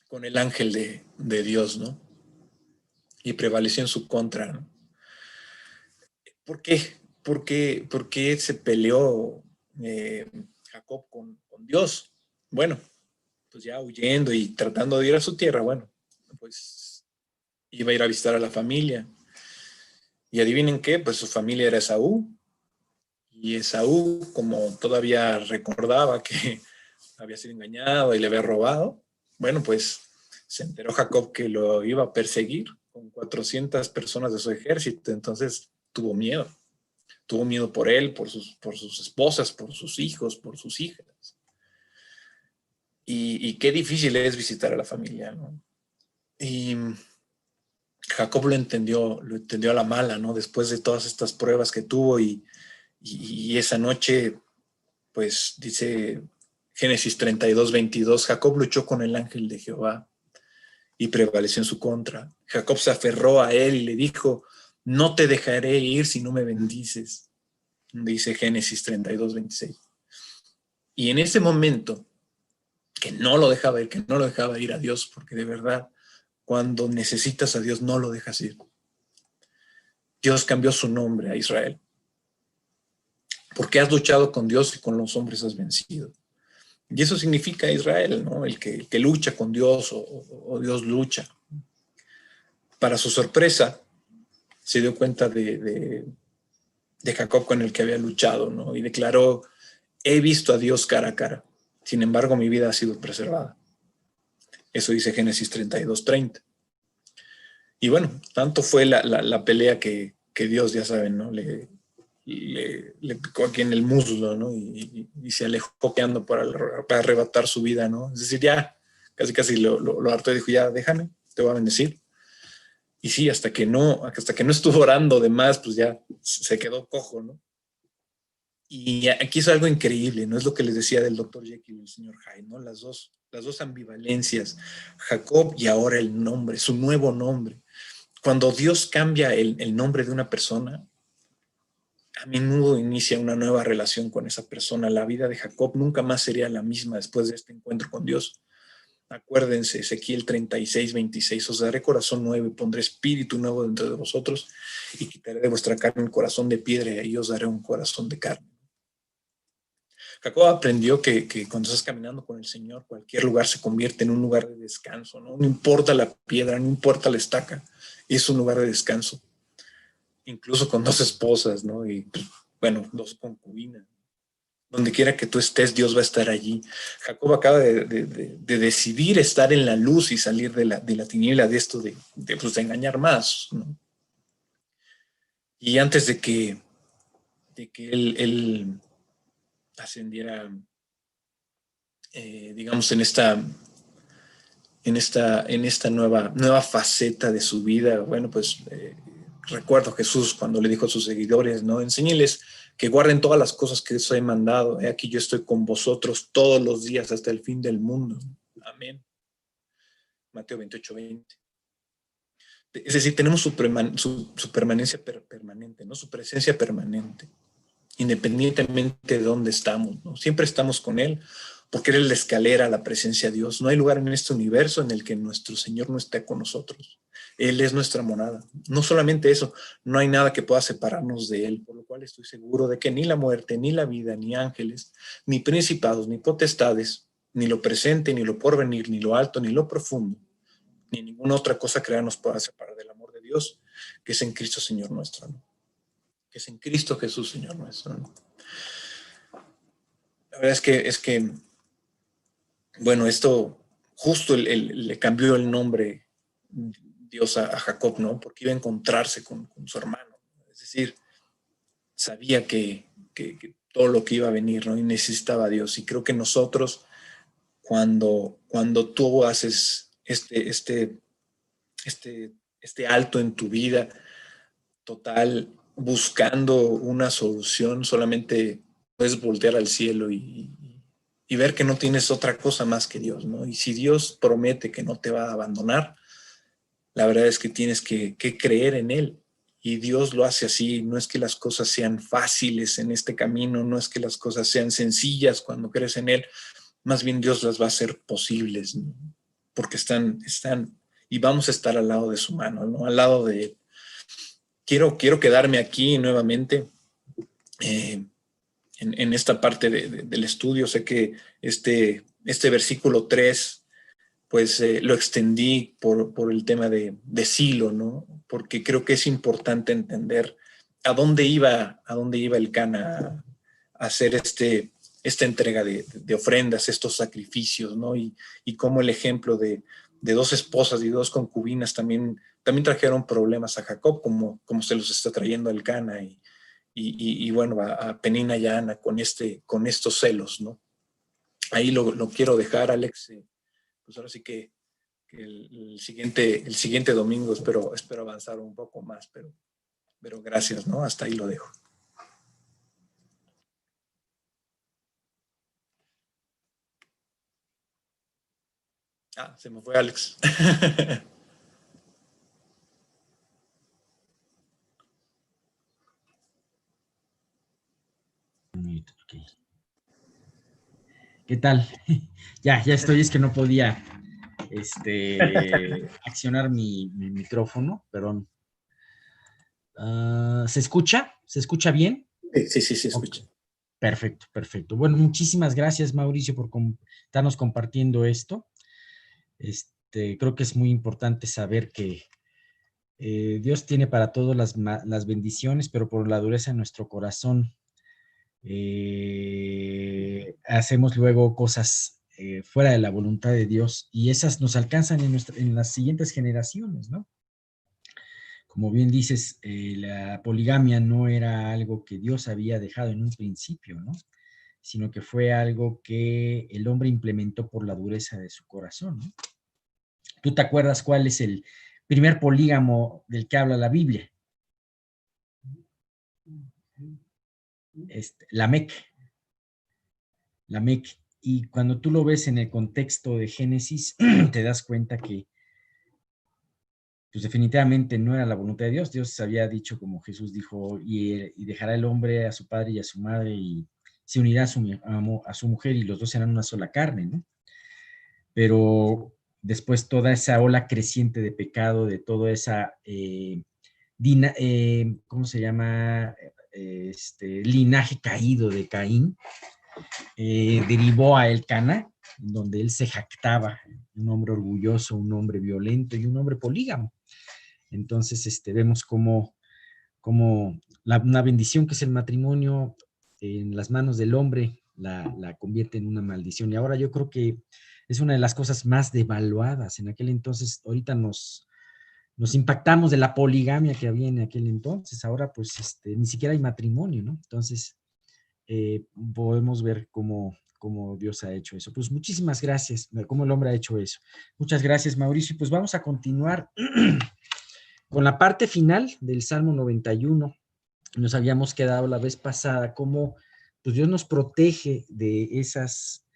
con el ángel de Dios, ¿no? Y prevaleció en su contra, ¿no? ¿Por qué? ¿Por qué se peleó Jacob con Dios? Bueno, pues ya huyendo y tratando de ir a su tierra, bueno, pues iba a ir a visitar a la familia. Y adivinen qué, pues su familia era Esaú. Y Esaú, como todavía recordaba que había sido engañado y le había robado, bueno, pues se enteró Jacob que lo iba a perseguir con 400 personas de su ejército. Entonces tuvo miedo por él, por sus esposas, por sus hijos, por sus hijas. Y qué difícil es visitar a la familia, ¿no? Y Jacob lo entendió a la mala, ¿no? Después de todas estas pruebas que tuvo, y esa noche, pues dice Génesis 32:22, Jacob luchó con el ángel de Jehová y prevaleció en su contra. Jacob se aferró a él y le dijo, no te dejaré ir si no me bendices, dice Génesis 32:26. Y en ese momento, que no lo dejaba ir, que no lo dejaba ir a Dios, porque de verdad, cuando necesitas a Dios, no lo dejas ir. Dios cambió su nombre a Israel, porque has luchado con Dios y con los hombres has vencido. Y eso significa Israel, ¿no? El que lucha con Dios, o Dios lucha. Para su sorpresa, se dio cuenta de Jacob con el que había luchado, ¿no? Y declaró, he visto a Dios cara a cara, sin embargo mi vida ha sido preservada. Eso dice Génesis 32:30. Y bueno, tanto fue la pelea que Dios, ya saben, ¿no? Le picó aquí en el muslo, ¿no? Y se alejó copiando para arrebatar su vida, ¿no? Es decir, ya casi lo hartó y dijo, ya déjame, te voy a bendecir. Y sí, hasta que no estuvo orando de más, pues ya se quedó cojo, ¿no? Y aquí es algo increíble, ¿no? Es lo que les decía del doctor Jekyll y el señor Hyde, ¿no? Las dos ambivalencias, Jacob y ahora el nombre, su nuevo nombre. Cuando Dios cambia el nombre de una persona, a menudo inicia una nueva relación con esa persona. La vida de Jacob nunca más sería la misma después de este encuentro con Dios. Acuérdense, Ezequiel 36:26, os daré corazón nuevo y pondré espíritu nuevo dentro de vosotros y quitaré de vuestra carne un corazón de piedra y ahí os daré un corazón de carne. Jacob aprendió que cuando estás caminando con el Señor, cualquier lugar se convierte en un lugar de descanso, ¿no? No importa la piedra, no importa la estaca, es un lugar de descanso. Incluso con dos esposas, ¿no? Y bueno, dos concubinas. Donde quiera que tú estés, Dios va a estar allí. Jacob acaba de decidir estar en la luz y salir de la tiniebla de esto pues, de engañar más, ¿no? Y antes de que él ascendiera, digamos, en esta nueva faceta de su vida, bueno, pues recuerdo a Jesús cuando le dijo a sus seguidores, ¿no? Enséñeles que guarden todas las cosas que os he mandado. He aquí yo estoy con vosotros todos los días hasta el fin del mundo. Amén. Mateo 28:20. Es decir, tenemos su permanencia permanente, ¿no? Su presencia permanente, independientemente de dónde estamos, ¿no? Siempre estamos con Él, porque Él es la escalera a la presencia de Dios. No hay lugar en este universo en el que nuestro Señor no esté con nosotros. Él es nuestra morada. No solamente eso, no hay nada que pueda separarnos de Él, por lo cual estoy seguro de que ni la muerte, ni la vida, ni ángeles, ni principados, ni potestades, ni lo presente, ni lo porvenir, ni lo alto, ni lo profundo, ni ninguna otra cosa creada nos pueda separar del amor de Dios, que es en Cristo Señor nuestro, ¿no? Que es en Cristo Jesús Señor nuestro, ¿no? La verdad es que bueno, esto justo le cambió el nombre Dios a Jacob, ¿no? Porque iba a encontrarse con su hermano. Es decir, sabía que todo lo que iba a venir, ¿no? Y necesitaba a Dios. Y creo que nosotros, cuando tú haces este alto en tu vida total, buscando una solución, solamente puedes voltear al cielo y ver que no tienes otra cosa más que Dios, ¿no? Y si Dios promete que no te va a abandonar, la verdad es que tienes que creer en Él. Y Dios lo hace así. No es que las cosas sean fáciles en este camino, no es que las cosas sean sencillas cuando crees en Él, más bien Dios las va a hacer posibles, ¿no? Porque están, y vamos a estar al lado de su mano, ¿no? Al lado de Él. Quiero quedarme aquí nuevamente en esta parte del estudio. Sé que este versículo 3 pues lo extendí por el tema de Silo, ¿no? Porque creo que es importante entender a dónde iba el Cana a hacer esta entrega de ofrendas, estos sacrificios, ¿no? Y cómo el ejemplo de dos esposas y dos concubinas también trajeron problemas a Jacob, como se los está trayendo el Cana y bueno, a Penina y a Ana con estos celos, ¿no? Ahí lo quiero dejar, Alex. Pues ahora sí que el siguiente domingo espero avanzar un poco más, pero gracias, ¿no? Hasta ahí lo dejo. Se me fue Alex. Okay. ¿Qué tal? Ya estoy, es que no podía accionar mi micrófono, perdón. ¿Se escucha? ¿Se escucha bien? Sí, escucha. Okay. Perfecto. Bueno, muchísimas gracias, Mauricio, por estarnos compartiendo esto. Creo que es muy importante saber que Dios tiene para todos las bendiciones, pero por la dureza de nuestro corazón hacemos luego cosas fuera de la voluntad de Dios y esas nos alcanzan en las siguientes generaciones, ¿no? Como bien dices, la poligamia no era algo que Dios había dejado en un principio, ¿no? Sino que fue algo que el hombre implementó por la dureza de su corazón, ¿no? ¿Tú te acuerdas cuál es el primer polígamo del que habla la Biblia? Lamec. Y cuando tú lo ves en el contexto de Génesis, te das cuenta que pues definitivamente no era la voluntad de Dios. Dios había dicho, como Jesús dijo, y dejará el hombre a su padre y a su madre y se unirá a su mujer y los dos serán una sola carne, ¿no? Pero después toda esa ola creciente de pecado, de toda esa, ¿cómo se llama? Linaje caído de Caín, derivó a Elcana, donde él se jactaba, un hombre orgulloso, un hombre violento y un hombre polígamo. Entonces, vemos cómo una bendición que es el matrimonio en las manos del hombre la convierte en una maldición. Y ahora yo creo que es una de las cosas más devaluadas. En aquel entonces, ahorita nos impactamos de la poligamia que había en aquel entonces. Ahora, pues, ni siquiera hay matrimonio, ¿no? Entonces, podemos ver cómo Dios ha hecho eso. Pues muchísimas gracias, cómo el hombre ha hecho eso. Muchas gracias, Mauricio. Pues vamos a continuar Con la parte final del Salmo 91, nos habíamos quedado la vez pasada, cómo pues Dios nos protege de esas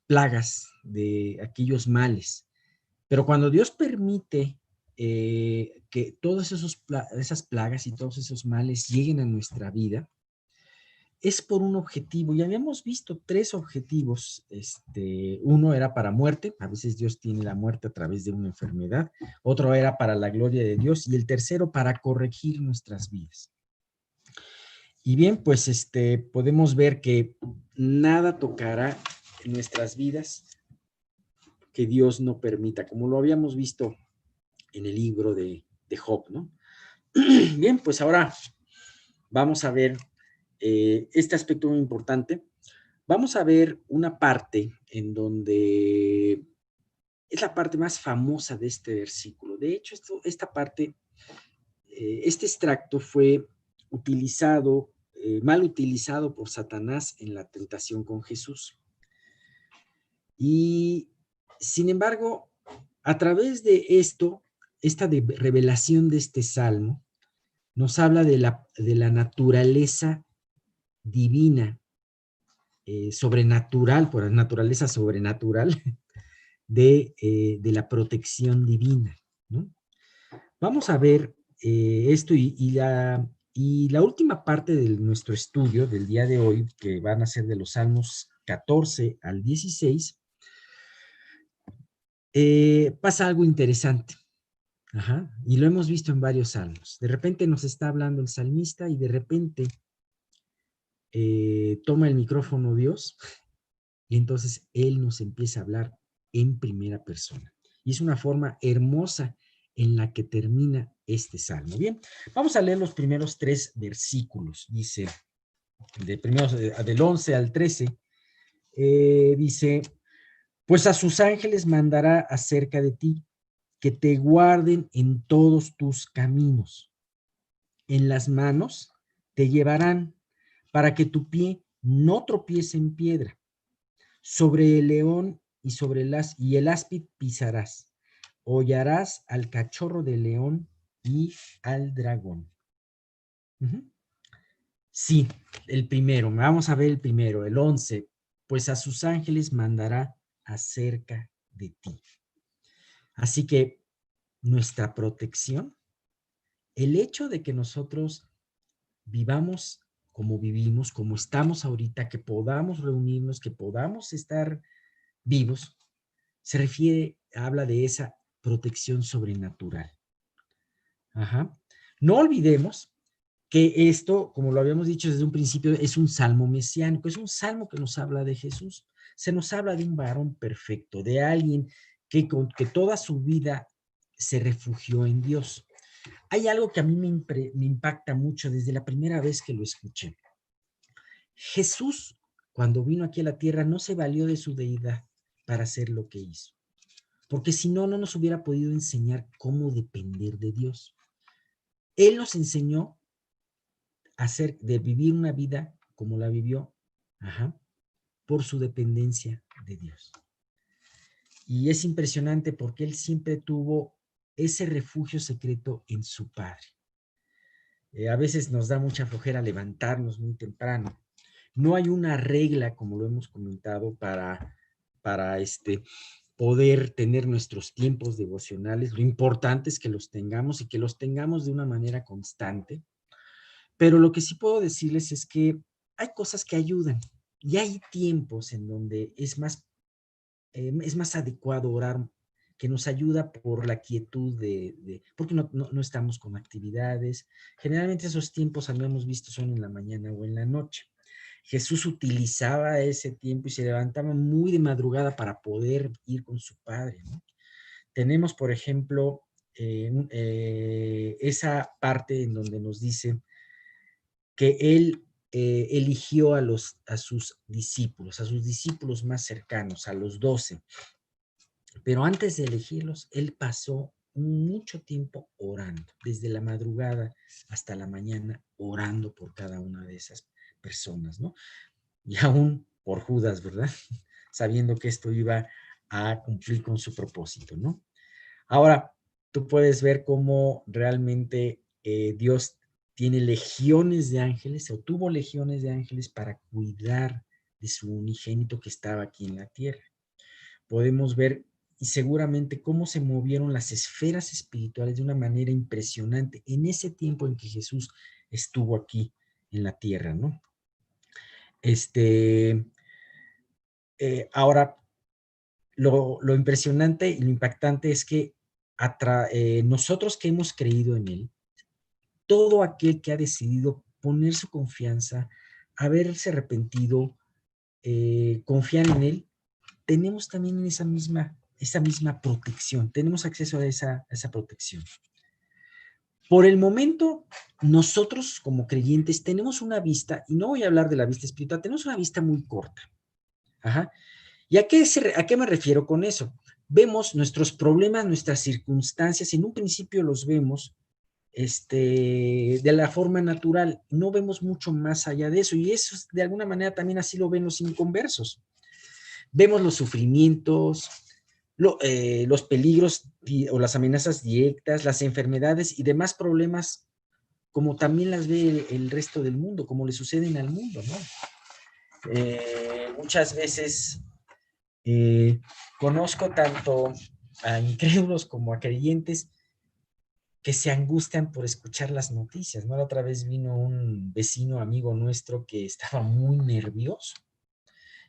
plagas, de aquellos males. Pero cuando Dios permite que todas esas plagas y todos esos males lleguen a nuestra vida, es por un objetivo. Y habíamos visto tres objetivos. Uno era para muerte, a veces Dios tiene la muerte a través de una enfermedad. Otro era para la gloria de Dios. Y el tercero para corregir nuestras vidas. Y bien, pues podemos ver que nada tocará en nuestras vidas que Dios no permita, como lo habíamos visto en el libro de Job, ¿no? Bien, pues ahora vamos a ver este aspecto muy importante. Vamos a ver una parte en donde es la parte más famosa de este versículo. De hecho, esta parte, este extracto fue utilizado, mal utilizado por Satanás en la tentación con Jesús. Y, sin embargo, a través de esto, esta revelación de este salmo, nos habla de la naturaleza divina, sobrenatural, por naturaleza sobrenatural, de la protección divina, ¿no? Vamos a ver esto y la última parte de nuestro estudio del día de hoy, que van a ser de los Salmos 14 al 16, pasa algo interesante. Ajá, y lo hemos visto en varios salmos. De repente nos está hablando el salmista y de repente toma el micrófono Dios y entonces Él nos empieza a hablar en primera persona. Y es una forma hermosa en la que termina este salmo. Bien, vamos a leer los primeros 3 versículos. Dice, del 11 al 13, dice, pues a sus ángeles mandará acerca de ti, que te guarden en todos tus caminos. En las manos te llevarán para que tu pie no tropiece en piedra. Sobre el león y el áspid pisarás. Hollarás al cachorro del león y al dragón. Sí, el primero. Vamos a ver el primero, el 11. Pues a sus ángeles mandará acerca de ti. Así que nuestra protección, el hecho de que nosotros vivamos como vivimos, como estamos ahorita, que podamos reunirnos, que podamos estar vivos, habla de esa protección sobrenatural. Ajá. No olvidemos que esto, como lo habíamos dicho desde un principio, es un salmo mesiánico, es un salmo que nos habla de Jesús. Se nos habla de un varón perfecto, de alguien que toda su vida se refugió en Dios. Hay algo que a mí me impacta mucho desde la primera vez que lo escuché. Jesús, cuando vino aquí a la tierra, no se valió de su deidad para hacer lo que hizo, porque si no, no nos hubiera podido enseñar cómo depender de Dios. Él nos enseñó de vivir una vida como la vivió, por su dependencia de Dios. Y es impresionante porque él siempre tuvo ese refugio secreto en su Padre. A veces nos da mucha flojera levantarnos muy temprano. No hay una regla, como lo hemos comentado, para poder tener nuestros tiempos devocionales. Lo importante es que los tengamos y que los tengamos de una manera constante. Pero lo que sí puedo decirles es que hay cosas que ayudan y hay tiempos en donde es más adecuado orar, que nos ayuda por la quietud porque no estamos con actividades. Generalmente esos tiempos, habíamos visto, son en la mañana o en la noche. Jesús utilizaba ese tiempo y se levantaba muy de madrugada para poder ir con su Padre, ¿no? Tenemos, por ejemplo, esa parte en donde nos dice que Él eligió a sus discípulos más cercanos, a los 12. Pero antes de elegirlos, Él pasó mucho tiempo orando, desde la madrugada hasta la mañana, orando por cada una de esas personas, ¿no? Y aún por Judas, ¿verdad? Sabiendo que esto iba a cumplir con su propósito, ¿no? Ahora, tú puedes ver cómo realmente Dios tiene legiones de ángeles, o tuvo legiones de ángeles para cuidar de su unigénito que estaba aquí en la tierra. Podemos ver y seguramente cómo se movieron las esferas espirituales de una manera impresionante en ese tiempo en que Jesús estuvo aquí en la tierra, ¿no? Ahora, lo impresionante y lo impactante es que nosotros que hemos creído en Él, todo aquel que ha decidido poner su confianza, haberse arrepentido, confiar en Él, tenemos también esa misma protección, tenemos acceso a esa protección. Por el momento, nosotros como creyentes tenemos una vista, y no voy a hablar de la vista espiritual, tenemos una vista muy corta. Ajá. ¿Y a qué me refiero con eso? Vemos nuestros problemas, nuestras circunstancias, en un principio los vemos de la forma natural, no vemos mucho más allá de eso, y eso de alguna manera también así lo ven los inconversos. Vemos los sufrimientos, los peligros o las amenazas directas, las enfermedades y demás problemas, como también las ve el resto del mundo, como le suceden al mundo, ¿no? Muchas veces conozco tanto a incrédulos como a creyentes que se angustian por escuchar las noticias, ¿no? La otra vez vino un vecino amigo nuestro que estaba muy nervioso,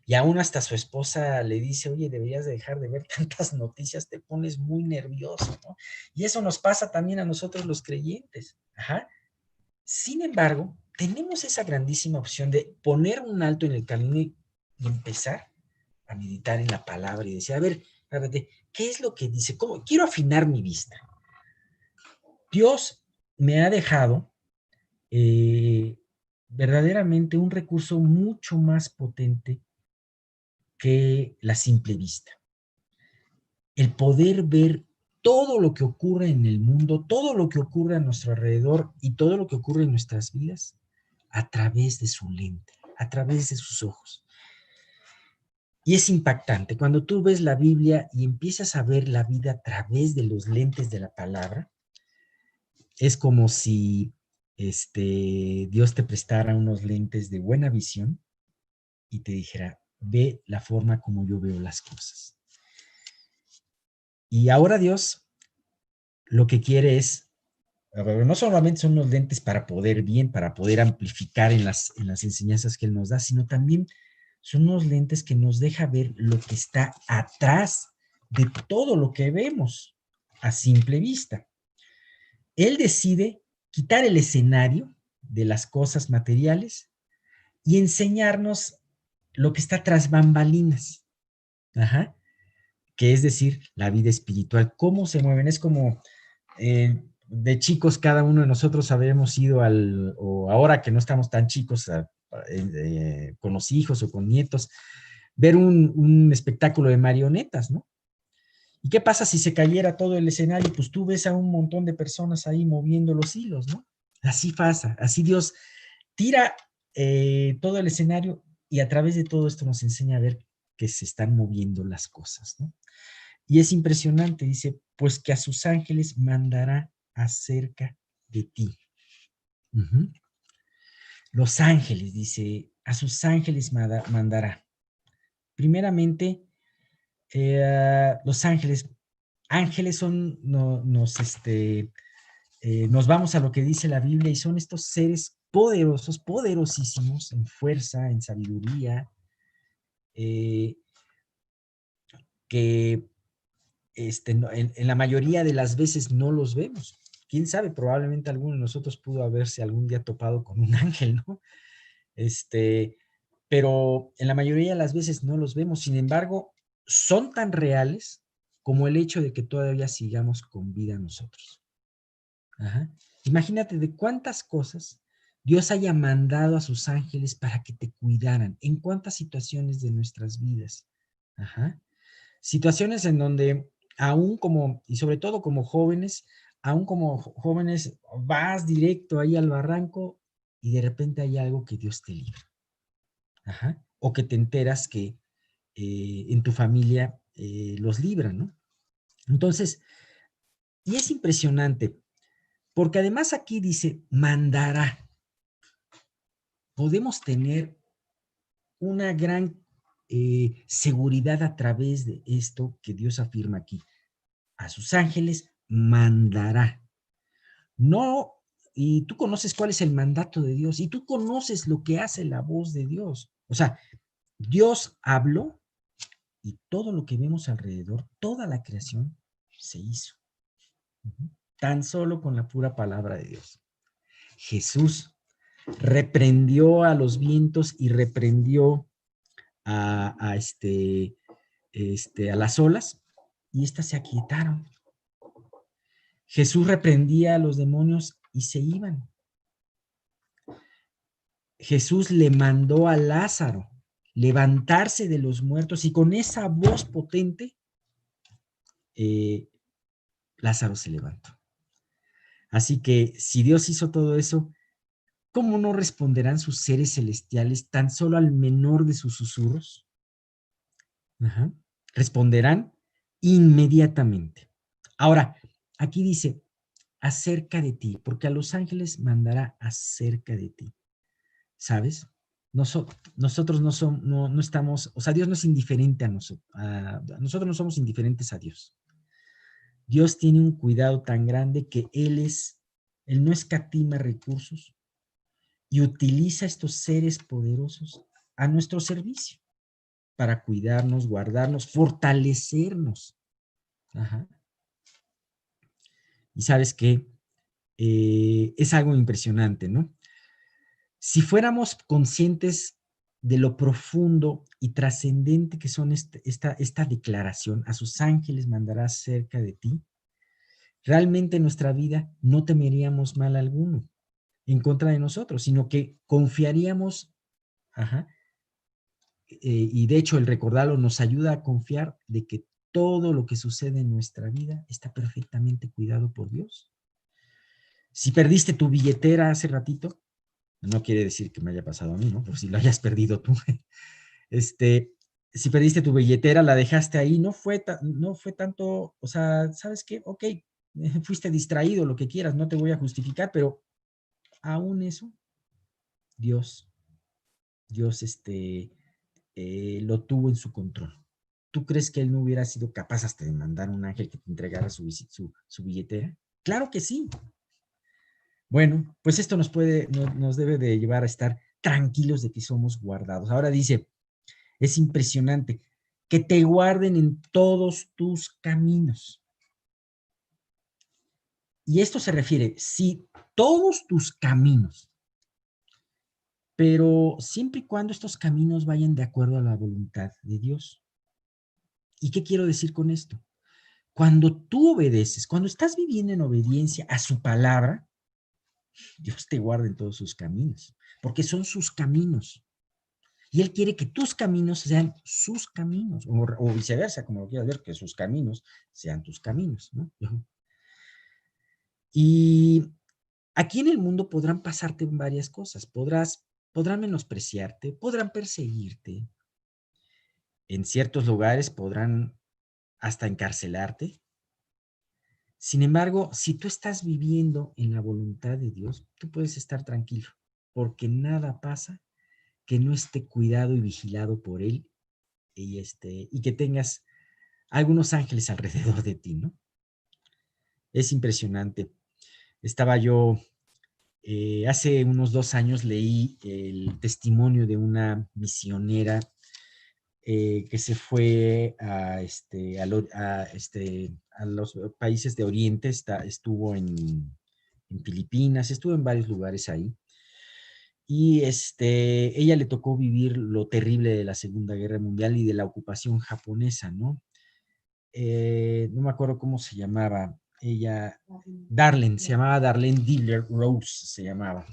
y aún hasta su esposa le dice, oye, deberías dejar de ver tantas noticias, te pones muy nervioso, ¿no? Y eso nos pasa también a nosotros los creyentes. Ajá. Sin embargo, tenemos esa grandísima opción de poner un alto en el camino y empezar a meditar en la palabra y decir, a ver, ¿qué es lo que dice? ¿Cómo? Quiero afinar mi vista. Dios me ha dejado verdaderamente un recurso mucho más potente que la simple vista. El poder ver todo lo que ocurre en el mundo, todo lo que ocurre a nuestro alrededor y todo lo que ocurre en nuestras vidas a través de su lente, a través de sus ojos. Y es impactante. Cuando tú ves la Biblia y empiezas a ver la vida a través de los lentes de la palabra, es como si Dios te prestara unos lentes de buena visión y te dijera, ve la forma como yo veo las cosas. Y ahora Dios lo que quiere es, no solamente son unos lentes para poder bien, para poder amplificar en las enseñanzas que Él nos da, sino también son unos lentes que nos deja ver lo que está atrás de todo lo que vemos a simple vista. Él decide quitar el escenario de las cosas materiales y enseñarnos lo que está tras bambalinas. Ajá. Que es decir, la vida espiritual, cómo se mueven. Es como de chicos, cada uno de nosotros habíamos ido o ahora que no estamos tan chicos, con los hijos o con nietos, ver un espectáculo de marionetas, ¿no? ¿Y qué pasa si se cayera todo el escenario? Pues tú ves a un montón de personas ahí moviendo los hilos, ¿no? Así pasa, así Dios tira todo el escenario y a través de todo esto nos enseña a ver que se están moviendo las cosas, ¿no? Y es impresionante, dice, pues que a sus ángeles mandará acerca de ti. Uh-huh. Los ángeles, dice, a sus ángeles mandará. Primeramente, los ángeles son, nos vamos a lo que dice la Biblia y son estos seres poderosos, poderosísimos en fuerza, en sabiduría, que en la mayoría de las veces no los vemos. Quién sabe, probablemente alguno de nosotros pudo haberse algún día topado con un ángel, ¿no? Pero en la mayoría de las veces no los vemos. Sin embargo, son tan reales como el hecho de que todavía sigamos con vida nosotros. Ajá. Imagínate de cuántas cosas Dios haya mandado a sus ángeles para que te cuidaran, en cuántas situaciones de nuestras vidas. Ajá. Situaciones en donde aún como, y sobre todo como jóvenes, aún como jóvenes vas directo ahí al barranco y de repente hay algo que Dios te libra. Ajá. O que te enteras que en tu familia los libran, ¿no? Entonces, Y es impresionante, porque además aquí dice, mandará. Podemos tener una gran seguridad a través de esto que Dios afirma aquí. A sus ángeles mandará. No, y tú conoces cuál es el mandato de Dios, y tú conoces lo que hace la voz de Dios. O sea, Dios habló y todo lo que vemos alrededor, toda la creación, se hizo. Tan solo con la pura palabra de Dios. Jesús reprendió a los vientos y reprendió a las olas, y éstas se aquietaron. Jesús reprendía a los demonios y se iban. Jesús le mandó a Lázaro levantarse de los muertos, y con esa voz potente, Lázaro se levantó. Así que si Dios hizo todo eso, ¿cómo no responderán sus seres celestiales tan solo al menor de sus susurros? Ajá. Responderán inmediatamente. Ahora, aquí dice, acerca de ti, porque a los ángeles mandará acerca de ti. ¿Sabes? Nosotros no estamos, o sea, Dios no es indiferente a nosotros. Nosotros no somos indiferentes a Dios. Dios tiene un cuidado tan grande que Él no escatima recursos y utiliza estos seres poderosos a nuestro servicio para cuidarnos, guardarnos, fortalecernos. Ajá. Y sabes que es algo impresionante, ¿no? Si fuéramos conscientes de lo profundo y trascendente que son esta declaración, a sus ángeles mandará cerca de ti, realmente en nuestra vida no temeríamos mal alguno en contra de nosotros, sino que confiaríamos, ajá, y de hecho el recordarlo nos ayuda a confiar de que todo lo que sucede en nuestra vida está perfectamente cuidado por Dios. Si perdiste tu billetera hace ratito, no quiere decir que me haya pasado a mí, ¿no? Por si lo hayas perdido tú. Este, si perdiste tu billetera, la dejaste ahí, no fue tanto, o sea, ¿sabes qué? Ok, fuiste distraído, lo que quieras, no te voy a justificar, pero aún eso, Dios, Dios, lo tuvo en su control. ¿Tú crees que él no hubiera sido capaz hasta de mandar un ángel que te entregara su billetera? Claro que sí. Bueno, pues esto nos debe de llevar a estar tranquilos de que somos guardados. Ahora dice, es impresionante, que te guarden en todos tus caminos. Y esto se refiere, sí, todos tus caminos, pero siempre y cuando estos caminos vayan de acuerdo a la voluntad de Dios. ¿Y qué quiero decir con esto? Cuando tú obedeces, cuando estás viviendo en obediencia a su palabra, Dios te guarda en todos sus caminos, porque son sus caminos. Y Él quiere que tus caminos sean sus caminos, o viceversa, como lo quieras ver, que sus caminos sean tus caminos, ¿no? Y aquí en el mundo podrán pasarte varias cosas. Podrán menospreciarte, podrán perseguirte. En ciertos lugares podrán hasta encarcelarte. Sin embargo, si tú estás viviendo en la voluntad de Dios, tú puedes estar tranquilo, porque nada pasa que no esté cuidado y vigilado por Él, y que tengas algunos ángeles alrededor de ti, ¿no? Es impresionante. Estaba yo, hace unos 2 años leí el testimonio de una misionera que se fue a los países de Oriente, estuvo en Filipinas, estuvo en varios lugares ahí. Y ella le tocó vivir lo terrible de la Segunda Guerra Mundial y de la ocupación japonesa, ¿no? No me acuerdo cómo se llamaba, ella, Darlene, se llamaba Darlene Diller Rose, se llamaba.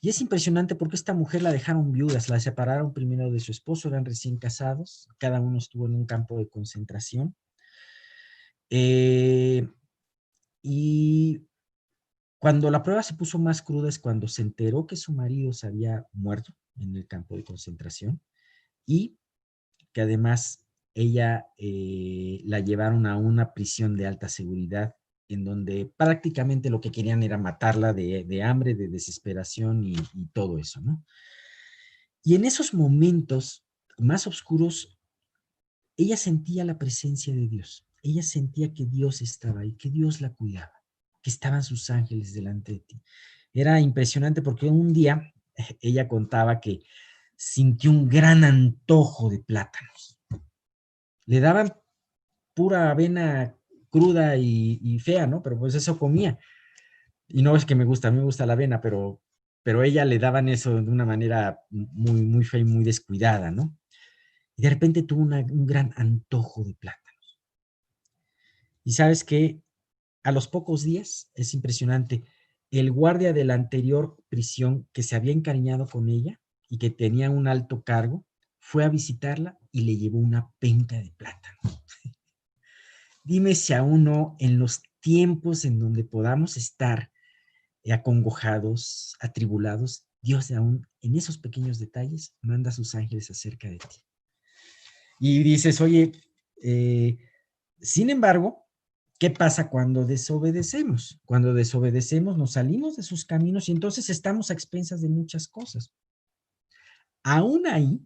Y es impresionante porque esta mujer la dejaron viudas, la separaron primero de su esposo, eran recién casados, cada uno estuvo en un campo de concentración. Y cuando la prueba se puso más cruda es cuando se enteró que su marido se había muerto en el campo de concentración y que además ella la llevaron a una prisión de alta seguridad, en donde prácticamente lo que querían era matarla de hambre, de desesperación y todo eso, ¿no? Y en esos momentos más oscuros, ella sentía la presencia de Dios. Ella sentía que Dios estaba ahí, que Dios la cuidaba, que estaban sus ángeles delante de ti. Era impresionante porque un día ella contaba que sintió un gran antojo de plátanos. Le daban pura avena cruda y fea, ¿no? Pero pues eso comía. Y no es que me gusta, a mí me gusta la avena, pero ella le daban eso de una manera muy, muy fea y muy descuidada, ¿no? Y de repente tuvo un gran antojo de plátanos. Y sabes que a los pocos días, es impresionante, el guardia de la anterior prisión que se había encariñado con ella y que tenía un alto cargo, fue a visitarla y le llevó una penca de plátano. Dime si aún no, en los tiempos en donde podamos estar acongojados, atribulados, Dios aún en esos pequeños detalles manda a sus ángeles acerca de ti. Y dices, oye, sin embargo, ¿qué pasa cuando desobedecemos? Cuando desobedecemos nos salimos de sus caminos y entonces estamos a expensas de muchas cosas. Aún ahí,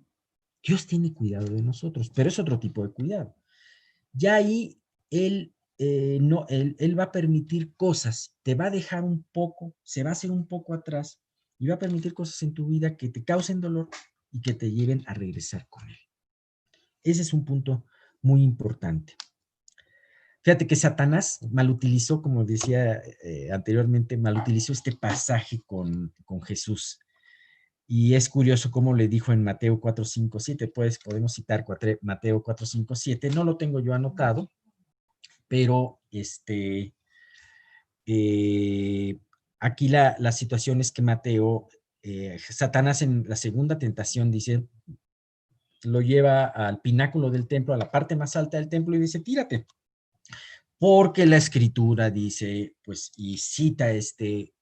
Dios tiene cuidado de nosotros, pero es otro tipo de cuidado. Ya ahí Él, no, él va a permitir cosas, te va a dejar un poco, se va a hacer un poco atrás y va a permitir cosas en tu vida que te causen dolor y que te lleven a regresar con Él. Ese es un punto muy importante. Fíjate que Satanás malutilizó, como decía anteriormente, malutilizó este pasaje con Jesús. Y es curioso cómo le dijo en Mateo 4, 5, 7, pues podemos citar Mateo 4, 5, 7, no lo tengo yo anotado, pero aquí la situación es que Mateo, Satanás en la segunda tentación dice, lo lleva al pináculo del templo, a la parte más alta del templo y dice, tírate, porque la escritura dice, pues, y cita este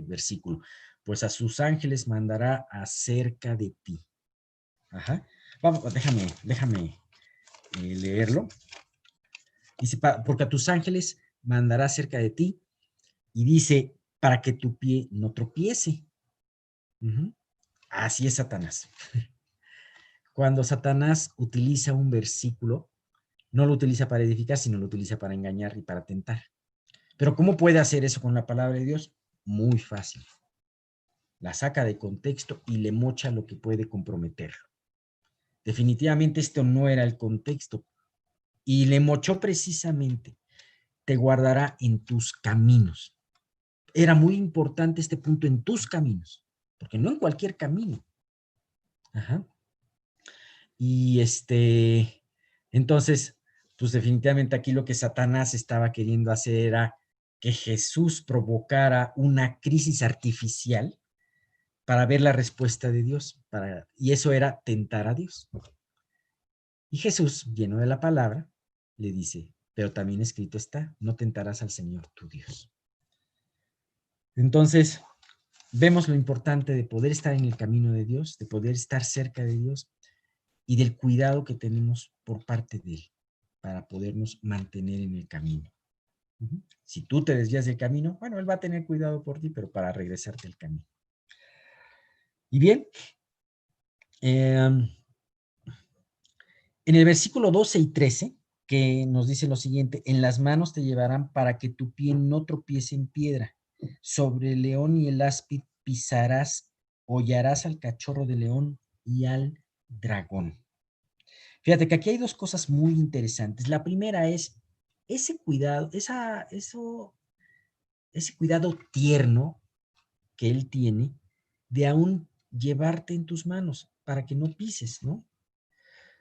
versículo, pues a sus ángeles mandará acerca de ti. Ajá. Vamos, déjame leerlo. Dice, porque a tus ángeles mandará cerca de ti, y dice, para que tu pie no tropiece. Así es Satanás. Cuando Satanás utiliza un versículo, no lo utiliza para edificar, sino lo utiliza para engañar y para tentar. Pero ¿cómo puede hacer eso con la palabra de Dios? Muy fácil. La saca de contexto y le mocha lo que puede comprometerlo. Definitivamente esto no era el contexto. Y le mochó precisamente, te guardará en tus caminos. Era muy importante este punto, en tus caminos, porque no en cualquier camino. Ajá. Y entonces, pues definitivamente aquí lo que Satanás estaba queriendo hacer era que Jesús provocara una crisis artificial para ver la respuesta de Dios, y eso era tentar a Dios. Y Jesús, lleno de la palabra, le dice, pero también escrito está, no tentarás al Señor tu Dios. Entonces, vemos lo importante de poder estar en el camino de Dios, de poder estar cerca de Dios y del cuidado que tenemos por parte de Él para podernos mantener en el camino. Si tú te desvías del camino, bueno, Él va a tener cuidado por ti, pero para regresarte al camino. Y bien, en el versículo 12 y 13, que nos dice lo siguiente, en las manos te llevarán para que tu pie no tropiece en piedra. Sobre el león y el áspid pisarás, hollarás al cachorro de león y al dragón. Fíjate que aquí hay dos cosas muy interesantes. La primera es ese cuidado, ese cuidado tierno que él tiene de aún llevarte en tus manos para que no pises, ¿no?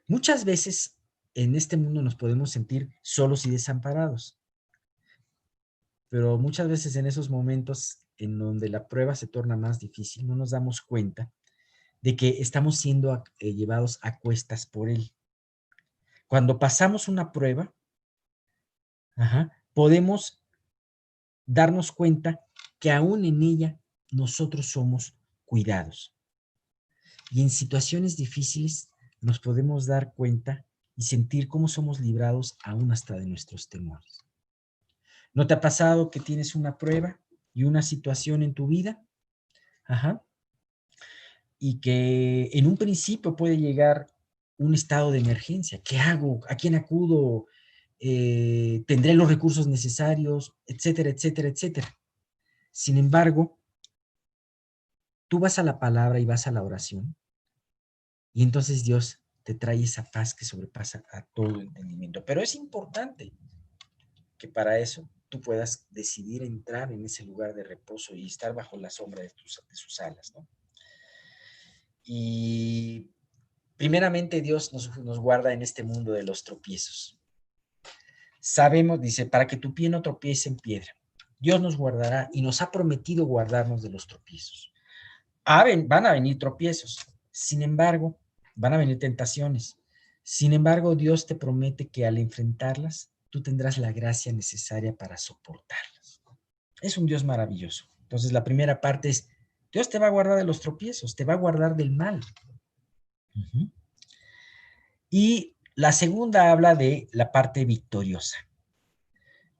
Muchas veces en este mundo nos podemos sentir solos y desamparados, pero muchas veces en esos momentos en donde la prueba se torna más difícil, no nos damos cuenta de que estamos siendo llevados a cuestas por él. Cuando pasamos una prueba, podemos darnos cuenta que aún en ella nosotros somos cuidados. Y en situaciones difíciles nos podemos dar cuenta y sentir cómo somos librados aún hasta de nuestros temores. ¿No te ha pasado que tienes una prueba y una situación en tu vida? Ajá. Y que en un principio puede llegar un estado de emergencia. ¿Qué hago? ¿A quién acudo? ¿Tendré los recursos necesarios? Etcétera, etcétera, etcétera. Sin embargo, tú vas a la palabra y vas a la oración y entonces Dios te trae esa paz que sobrepasa a todo entendimiento. Pero es importante que para eso tú puedas decidir entrar en ese lugar de reposo y estar bajo la sombra de sus alas, ¿no? Y primeramente Dios nos guarda en este mundo de los tropiezos. Sabemos, dice, para que tu pie no tropiece en piedra. Dios nos guardará y nos ha prometido guardarnos de los tropiezos. Van a venir tropiezos, sin embargo, van a venir tentaciones. Sin embargo, Dios te promete que al enfrentarlas, tú tendrás la gracia necesaria para soportarlas. Es un Dios maravilloso. Entonces, la primera parte es, Dios te va a guardar de los tropiezos, te va a guardar del mal. Uh-huh. Y la segunda habla de la parte victoriosa.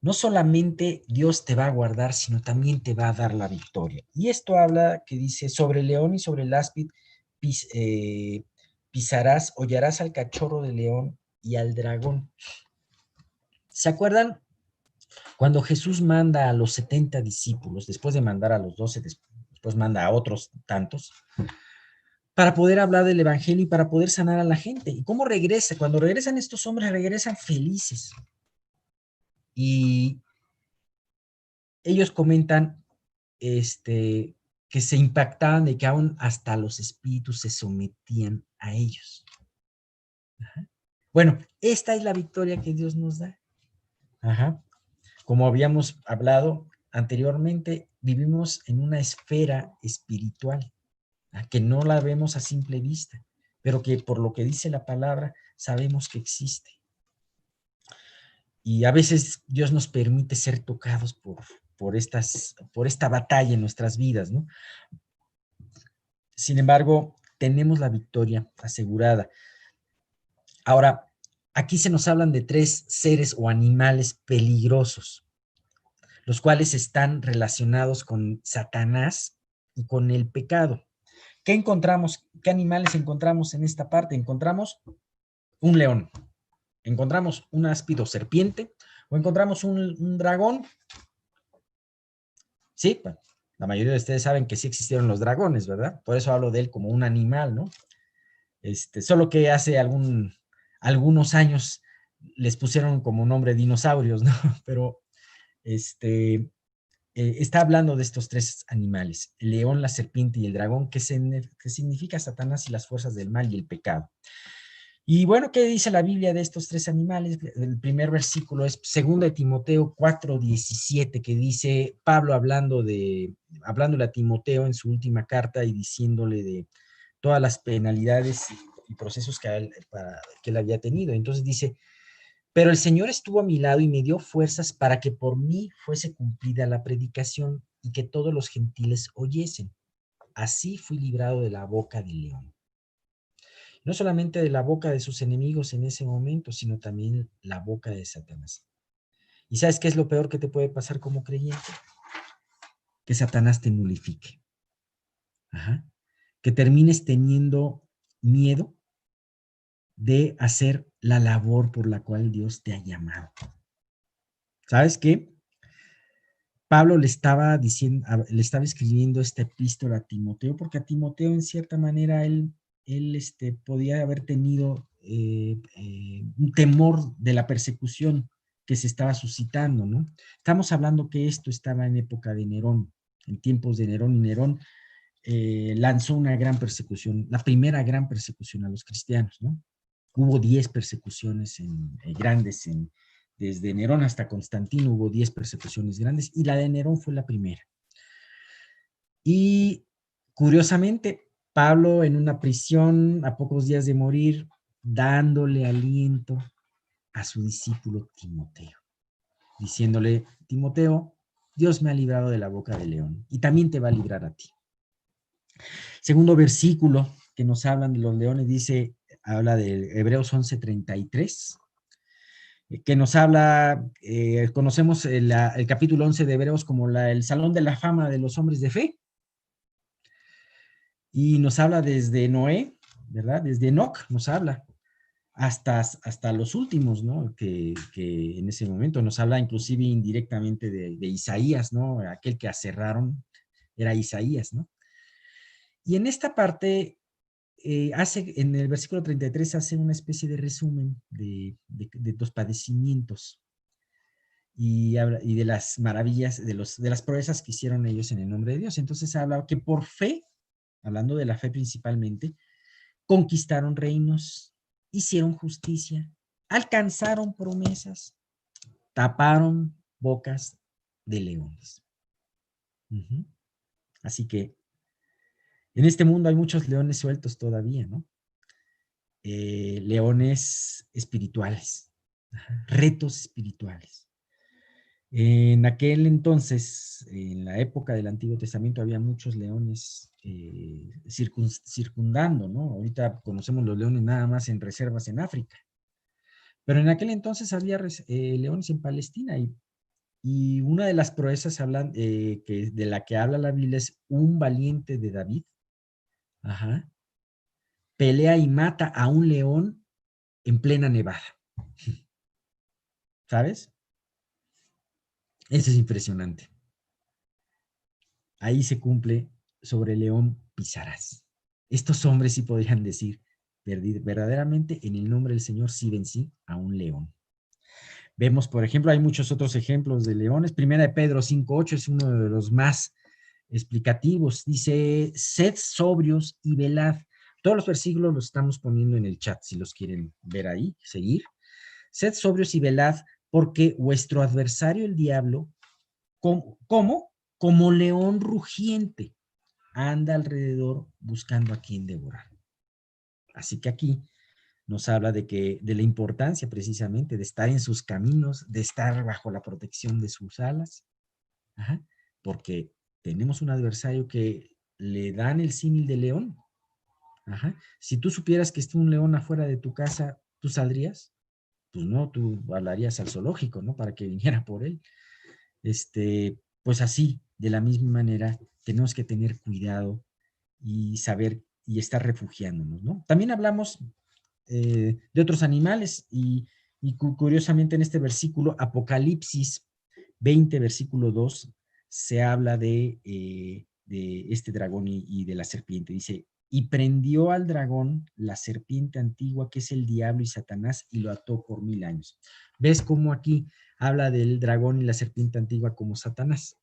No solamente Dios te va a guardar, sino también te va a dar la victoria. Y esto habla que dice, sobre el león y sobre el áspid pisarás, hollarás al cachorro de león y al dragón. ¿Se acuerdan? Cuando Jesús manda a los 70 discípulos, después de mandar a los 12, después manda a otros tantos, para poder hablar del evangelio y para poder sanar a la gente. ¿Y cómo regresa? Cuando regresan estos hombres, regresan felices. Y ellos comentan que se impactaban de que aún hasta los espíritus se sometían a ellos. Ajá. Bueno, esta es la victoria que Dios nos da. Ajá. Como habíamos hablado anteriormente, vivimos en una esfera espiritual, que no la vemos a simple vista, pero que por lo que dice la palabra sabemos que existe. Y a veces Dios nos permite ser tocados por esta batalla en nuestras vidas, ¿no? Sin embargo, tenemos la victoria asegurada. Ahora, aquí se nos hablan de 3 seres o animales peligrosos, los cuales están relacionados con Satanás y con el pecado. ¿Qué encontramos? ¿Qué animales encontramos en esta parte? Encontramos un león, encontramos un áspido serpiente o encontramos un dragón. Sí, bueno, la mayoría de ustedes saben que sí existieron los dragones, ¿verdad? Por eso hablo de él como un animal, ¿no? Solo que hace algunos años les pusieron como nombre dinosaurios, ¿no? Pero está hablando de estos 3 animales, el león, la serpiente y el dragón, que significa Satanás y las fuerzas del mal y el pecado. Y bueno, ¿qué dice la Biblia de estos 3 animales? El primer versículo es 2 de Timoteo 4:17, que dice Pablo hablándole a Timoteo en su última carta y diciéndole de todas las penalidades y procesos que él había tenido. Entonces dice, pero el Señor estuvo a mi lado y me dio fuerzas para que por mí fuese cumplida la predicación y que todos los gentiles oyesen. Así fui librado de la boca del león. No solamente de la boca de sus enemigos en ese momento, sino también la boca de Satanás. ¿Y sabes qué es lo peor que te puede pasar como creyente? Que Satanás te nulifique. Ajá. Que termines teniendo miedo de hacer la labor por la cual Dios te ha llamado. ¿Sabes qué? Pablo le estaba escribiendo esta epístola a Timoteo, porque a Timoteo, en cierta manera, él podía haber tenido un temor de la persecución que se estaba suscitando, ¿no? Estamos hablando que esto estaba en época de Nerón, en tiempos de Nerón, y Nerón lanzó una gran persecución, la primera gran persecución a los cristianos, ¿no? Hubo 10 persecuciones grandes desde Nerón hasta Constantino, hubo 10 persecuciones grandes y la de Nerón fue la primera. Y curiosamente, Pablo en una prisión a pocos días de morir, dándole aliento a su discípulo Timoteo, diciéndole, Timoteo, Dios me ha librado de la boca del león y también te va a librar a ti. Segundo versículo que nos hablan de los leones dice, habla de Hebreos 11:33, que nos habla, conocemos el capítulo 11 de Hebreos como el Salón de la Fama de los hombres de fe, y nos habla desde Noé, ¿verdad? Desde Enoc nos habla hasta los últimos, ¿no? Que en ese momento nos habla inclusive indirectamente de Isaías, ¿no? Aquel que aserraron era Isaías, ¿no? Y en esta parte en el versículo 33 hace una especie de resumen de los padecimientos y de las maravillas, de las proezas que hicieron ellos en el nombre de Dios. Entonces habla que por fe, hablando de la fe principalmente, conquistaron reinos, hicieron justicia, alcanzaron promesas, taparon bocas de leones. Uh-huh. Así que en este mundo hay muchos leones sueltos todavía, ¿no? Leones espirituales, retos espirituales. En aquel entonces, en la época del Antiguo Testamento, había muchos leones circundando, ¿no? Ahorita conocemos los leones nada más en reservas en África, pero en aquel entonces había leones en Palestina y una de las proezas de la que habla la Biblia es un valiente de David, pelea y mata a un león en plena nevada. ¿Sabes? Eso es impresionante. Ahí se cumple: sobre el león pisarás. Estos hombres sí podrían decir verdaderamente: en el nombre del Señor sí vencí a un león. Vemos, por ejemplo, hay muchos otros ejemplos de leones. Primera de Pedro 5:8 es uno de los más explicativos. Dice: sed sobrios y velad. Todos los versículos los estamos poniendo en el chat, si los quieren ver ahí, seguir. Sed sobrios y velad, porque vuestro adversario el diablo, ¿cómo? Como león rugiente, anda alrededor buscando a quien devorar. Así que aquí nos habla de la importancia precisamente de estar en sus caminos, de estar bajo la protección de sus alas, porque tenemos un adversario que le dan el símil de león. Si tú supieras que está un león afuera de tu casa, ¿tú saldrías? Pues no, tú hablarías al zoológico, ¿no? Para que viniera por él. Pues así, de la misma manera, tenemos que tener cuidado y saber y estar refugiándonos, ¿no? También hablamos de otros animales y curiosamente en este versículo, Apocalipsis 20, versículo 2, se habla de este dragón y de la serpiente. Dice: y prendió al dragón, la serpiente antigua, que es el diablo y Satanás, y lo ató por 1000 años. ¿Ves cómo aquí habla del dragón y la serpiente antigua como Satanás?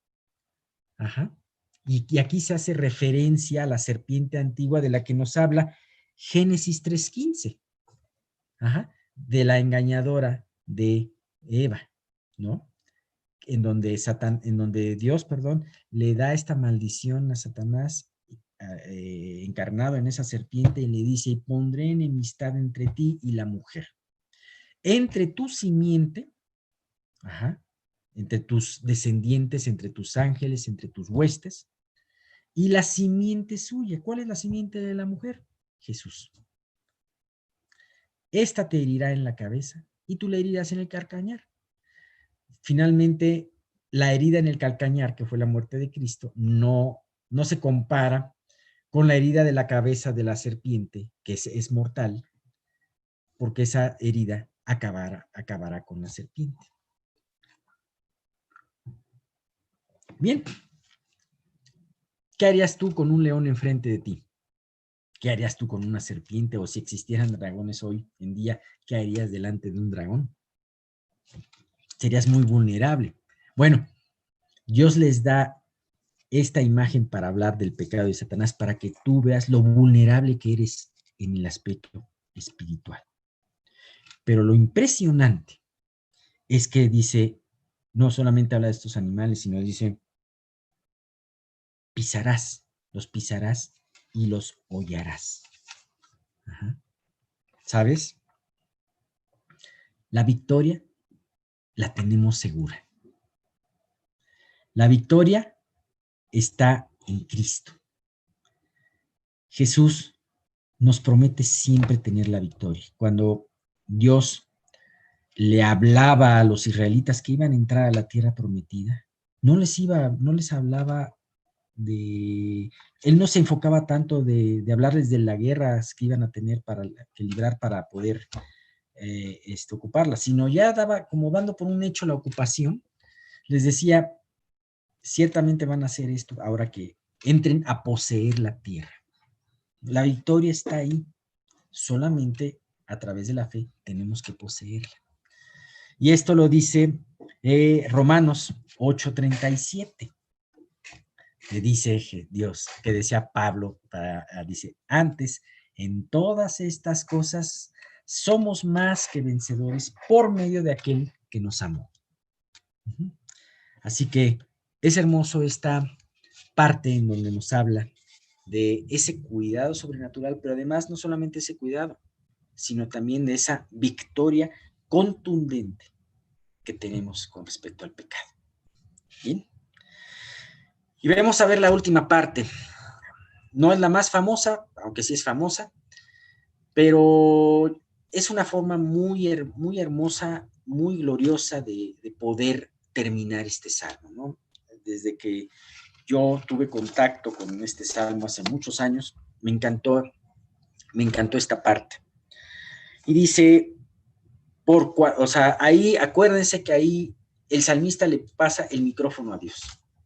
Y aquí se hace referencia a la serpiente antigua de la que nos habla Génesis 3:15, de la engañadora de Eva, ¿no? En donde Dios, le da esta maldición a Satanás, encarnado en esa serpiente, y le dice: y pondré enemistad entre ti y la mujer, entre tu simiente, entre tus descendientes, entre tus ángeles, entre tus huestes, y la simiente suya. ¿Cuál es la simiente de la mujer? Jesús. Esta te herirá en la cabeza y tú le herirás en el calcañar. Finalmente, la herida en el calcañar, que fue la muerte de Cristo, no se compara con la herida de la cabeza de la serpiente, que es mortal, porque esa herida acabará con la serpiente. Bien, ¿qué harías tú con un león enfrente de ti? ¿Qué harías tú con una serpiente? O si existieran dragones hoy en día, ¿qué harías delante de un dragón? Serías muy vulnerable. Bueno, Dios les da esta imagen para hablar del pecado de Satanás, para que tú veas lo vulnerable que eres en el aspecto espiritual. Pero lo impresionante es que dice, no solamente habla de estos animales, sino dice: los pisarás y los hollarás. ¿Sabes? La victoria la tenemos segura. La victoria está en Cristo. Jesús nos promete siempre tener la victoria. Cuando Dios le hablaba a los israelitas que iban a entrar a la tierra prometida, no les hablaba de, él no se enfocaba tanto de hablarles de las guerras que iban a tener que librar para poder ocuparla, sino ya daba, como dando por un hecho la ocupación, les decía, ciertamente van a hacer esto ahora que entren a poseer la tierra. La victoria está ahí, solamente a través de la fe tenemos que poseerla. Y esto lo dice Romanos 8:37. Que dice Dios, que decía Pablo, dice, antes, en todas estas cosas, somos más que vencedores por medio de aquel que nos amó. Así que es hermoso esta parte en donde nos habla de ese cuidado sobrenatural, pero además no solamente ese cuidado, sino también de esa victoria contundente que tenemos con respecto al pecado. ¿Bien? Y vamos a ver la última parte. No es la más famosa, aunque sí es famosa, pero es una forma muy hermosa, muy gloriosa de poder terminar este salmo, ¿no? Desde que yo tuve contacto con este salmo hace muchos años, me encantó esta parte. Y dice, o sea, ahí, acuérdense que ahí el salmista le pasa el micrófono a Dios,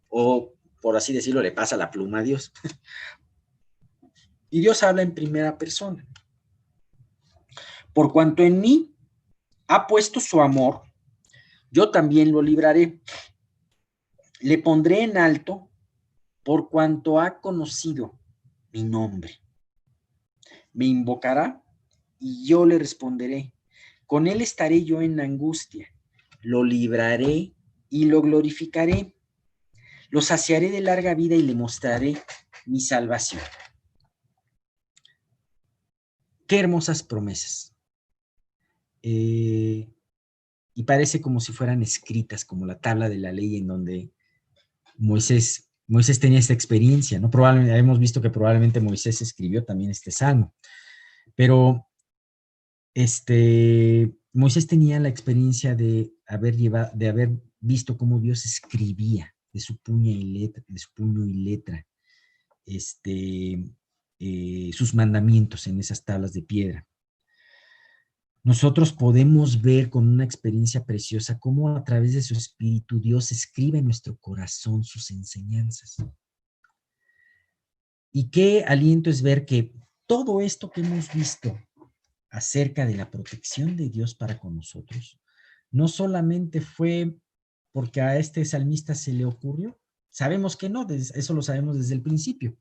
o por así decirlo, le pasa la pluma a Dios. Y Dios habla en primera persona. Por cuanto en mí ha puesto su amor, yo también lo libraré. Le pondré en alto por cuanto ha conocido mi nombre. Me invocará y yo le responderé. Con él estaré yo en angustia. Lo libraré y lo glorificaré. Lo saciaré de larga vida y le mostraré mi salvación. Qué hermosas promesas. Y parece como si fueran escritas, como la tabla de la ley en donde Moisés tenía esta experiencia, ¿no? Probablemente, hemos visto que probablemente Moisés escribió también este salmo, pero Moisés tenía la experiencia de haber visto cómo Dios escribía de su puño y letra, sus mandamientos en esas tablas de piedra. Nosotros podemos ver con una experiencia preciosa cómo a través de su espíritu Dios escribe en nuestro corazón sus enseñanzas. Y qué aliento es ver que todo esto que hemos visto acerca de la protección de Dios para con nosotros, no solamente fue porque a este salmista se le ocurrió, sabemos que no, eso lo sabemos desde el principio,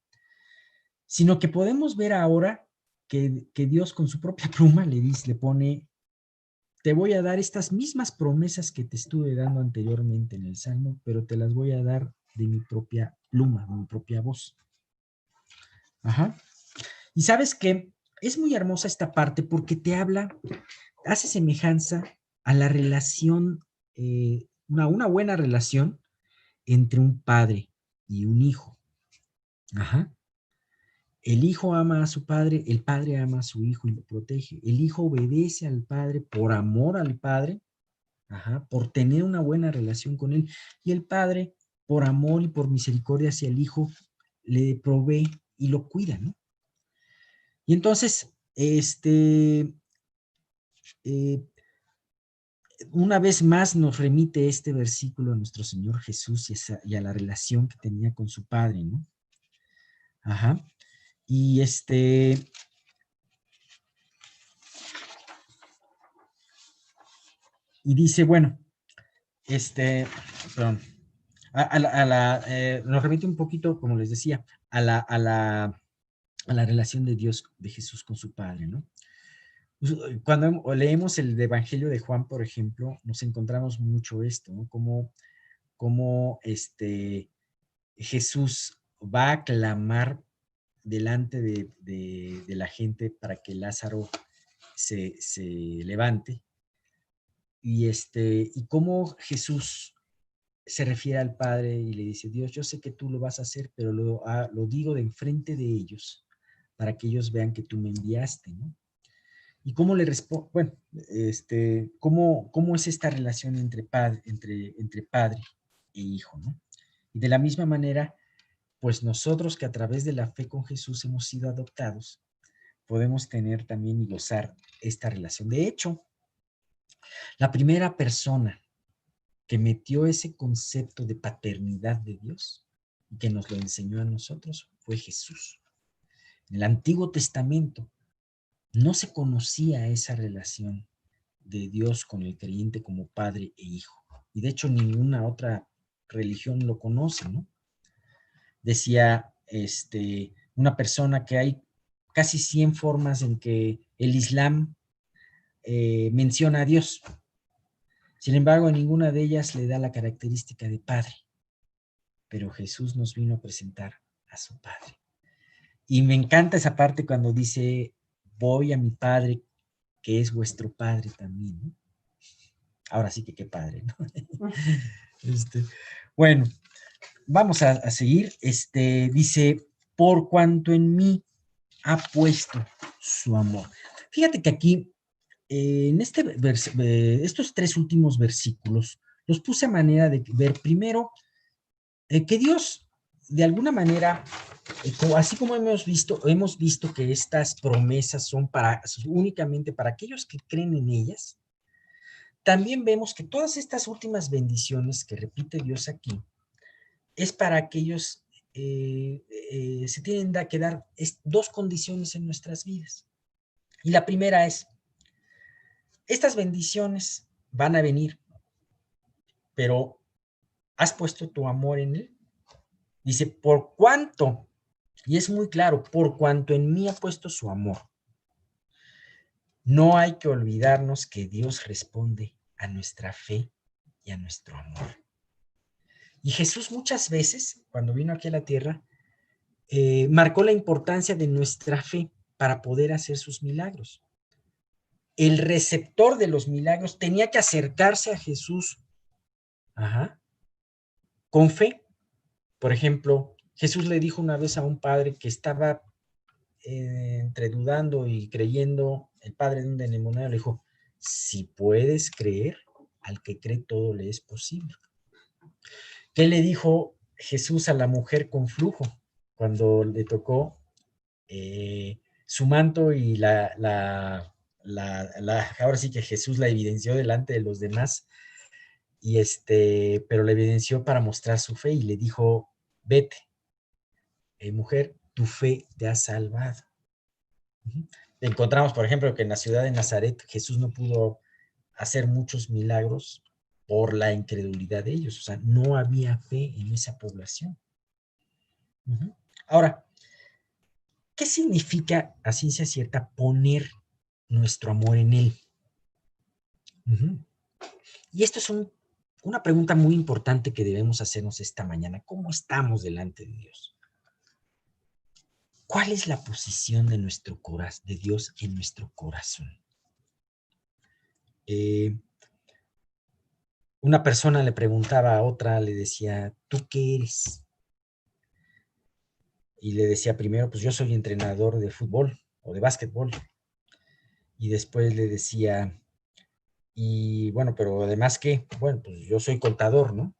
sino que podemos ver ahora que Dios con su propia pluma le pone, te voy a dar estas mismas promesas que te estuve dando anteriormente en el Salmo, pero te las voy a dar de mi propia pluma, de mi propia voz. Ajá. Y sabes que es muy hermosa esta parte porque te habla, hace semejanza a la relación, una buena relación entre un padre y un hijo. Ajá. El hijo ama a su padre, el padre ama a su hijo y lo protege. El hijo obedece al padre por amor al padre, ajá, por tener una buena relación con él. Y el padre, por amor y por misericordia hacia el hijo, le provee y lo cuida, ¿no? Y entonces, una vez más nos remite este versículo a nuestro Señor Jesús y a la relación que tenía con su Padre, ¿no? Ajá. Y y dice, bueno, perdón, nos remite un poquito, como les decía, a la relación de Dios, de Jesús con su Padre, ¿no? Cuando leemos el Evangelio de Juan, por ejemplo, nos encontramos mucho esto, ¿no? Como Jesús va a clamar delante de la gente para que Lázaro se levante. Y cómo Jesús se refiere al Padre y le dice, Dios, yo sé que tú lo vas a hacer, pero lo digo de enfrente de ellos para que ellos vean que tú me enviaste, ¿no? ¿Y cómo le respondo? Bueno, ¿cómo es esta relación entre padre e hijo, ¿no? Y de la misma manera, pues nosotros que a través de la fe con Jesús hemos sido adoptados, podemos tener también y gozar esta relación. De hecho, la primera persona que metió ese concepto de paternidad de Dios y que nos lo enseñó a nosotros fue Jesús. En el Antiguo Testamento no se conocía esa relación de Dios con el creyente como padre e hijo. Y de hecho ninguna otra religión lo conoce, ¿no? Decía una persona que hay casi 100 formas en que el Islam menciona a Dios. Sin embargo, en ninguna de ellas le da la característica de padre. Pero Jesús nos vino a presentar a su Padre. Y me encanta esa parte cuando dice, voy a mi Padre, que es vuestro Padre también, ¿no? Ahora sí que qué padre, ¿no? Bueno, vamos a seguir. Dice, por cuanto en mí ha puesto su amor. Fíjate que aquí, en estos 3 últimos versículos, los puse a manera de ver primero que Dios, de alguna manera, así como hemos visto que estas promesas son únicamente para aquellos que creen en ellas, también vemos que todas estas últimas bendiciones que repite Dios aquí, es para aquellos, se tienen que dar 2 condiciones en nuestras vidas. Y la primera es, estas bendiciones van a venir, pero ¿has puesto tu amor en él? Dice, por cuanto, y es muy claro, por cuanto en mí ha puesto su amor. No hay que olvidarnos que Dios responde a nuestra fe y a nuestro amor. Y Jesús muchas veces, cuando vino aquí a la tierra, marcó la importancia de nuestra fe para poder hacer sus milagros. El receptor de los milagros tenía que acercarse a Jesús con fe. Por ejemplo, Jesús le dijo una vez a un padre que estaba entre dudando y creyendo, el padre de un endemoniado le dijo, si puedes creer, al que cree todo le es posible. ¿Qué le dijo Jesús a la mujer con flujo cuando le tocó su manto y ahora sí que Jesús la evidenció delante de los demás, pero la evidenció para mostrar su fe y le dijo, vete, mujer, tu fe te ha salvado. Encontramos, por ejemplo, que en la ciudad de Nazaret Jesús no pudo hacer muchos milagros por la incredulidad de ellos, o sea, no había fe en esa población. Ahora, ¿qué significa a ciencia cierta poner nuestro amor en él? Y esto es una pregunta muy importante que debemos hacernos esta mañana. ¿Cómo estamos delante de Dios? ¿Cuál es la posición de de Dios en nuestro corazón? Una persona le preguntaba a otra, le decía, ¿tú qué eres? Y le decía primero, pues yo soy entrenador de fútbol o de básquetbol. Y después le decía, y bueno, pero además, ¿qué? Bueno, pues yo soy contador, ¿no?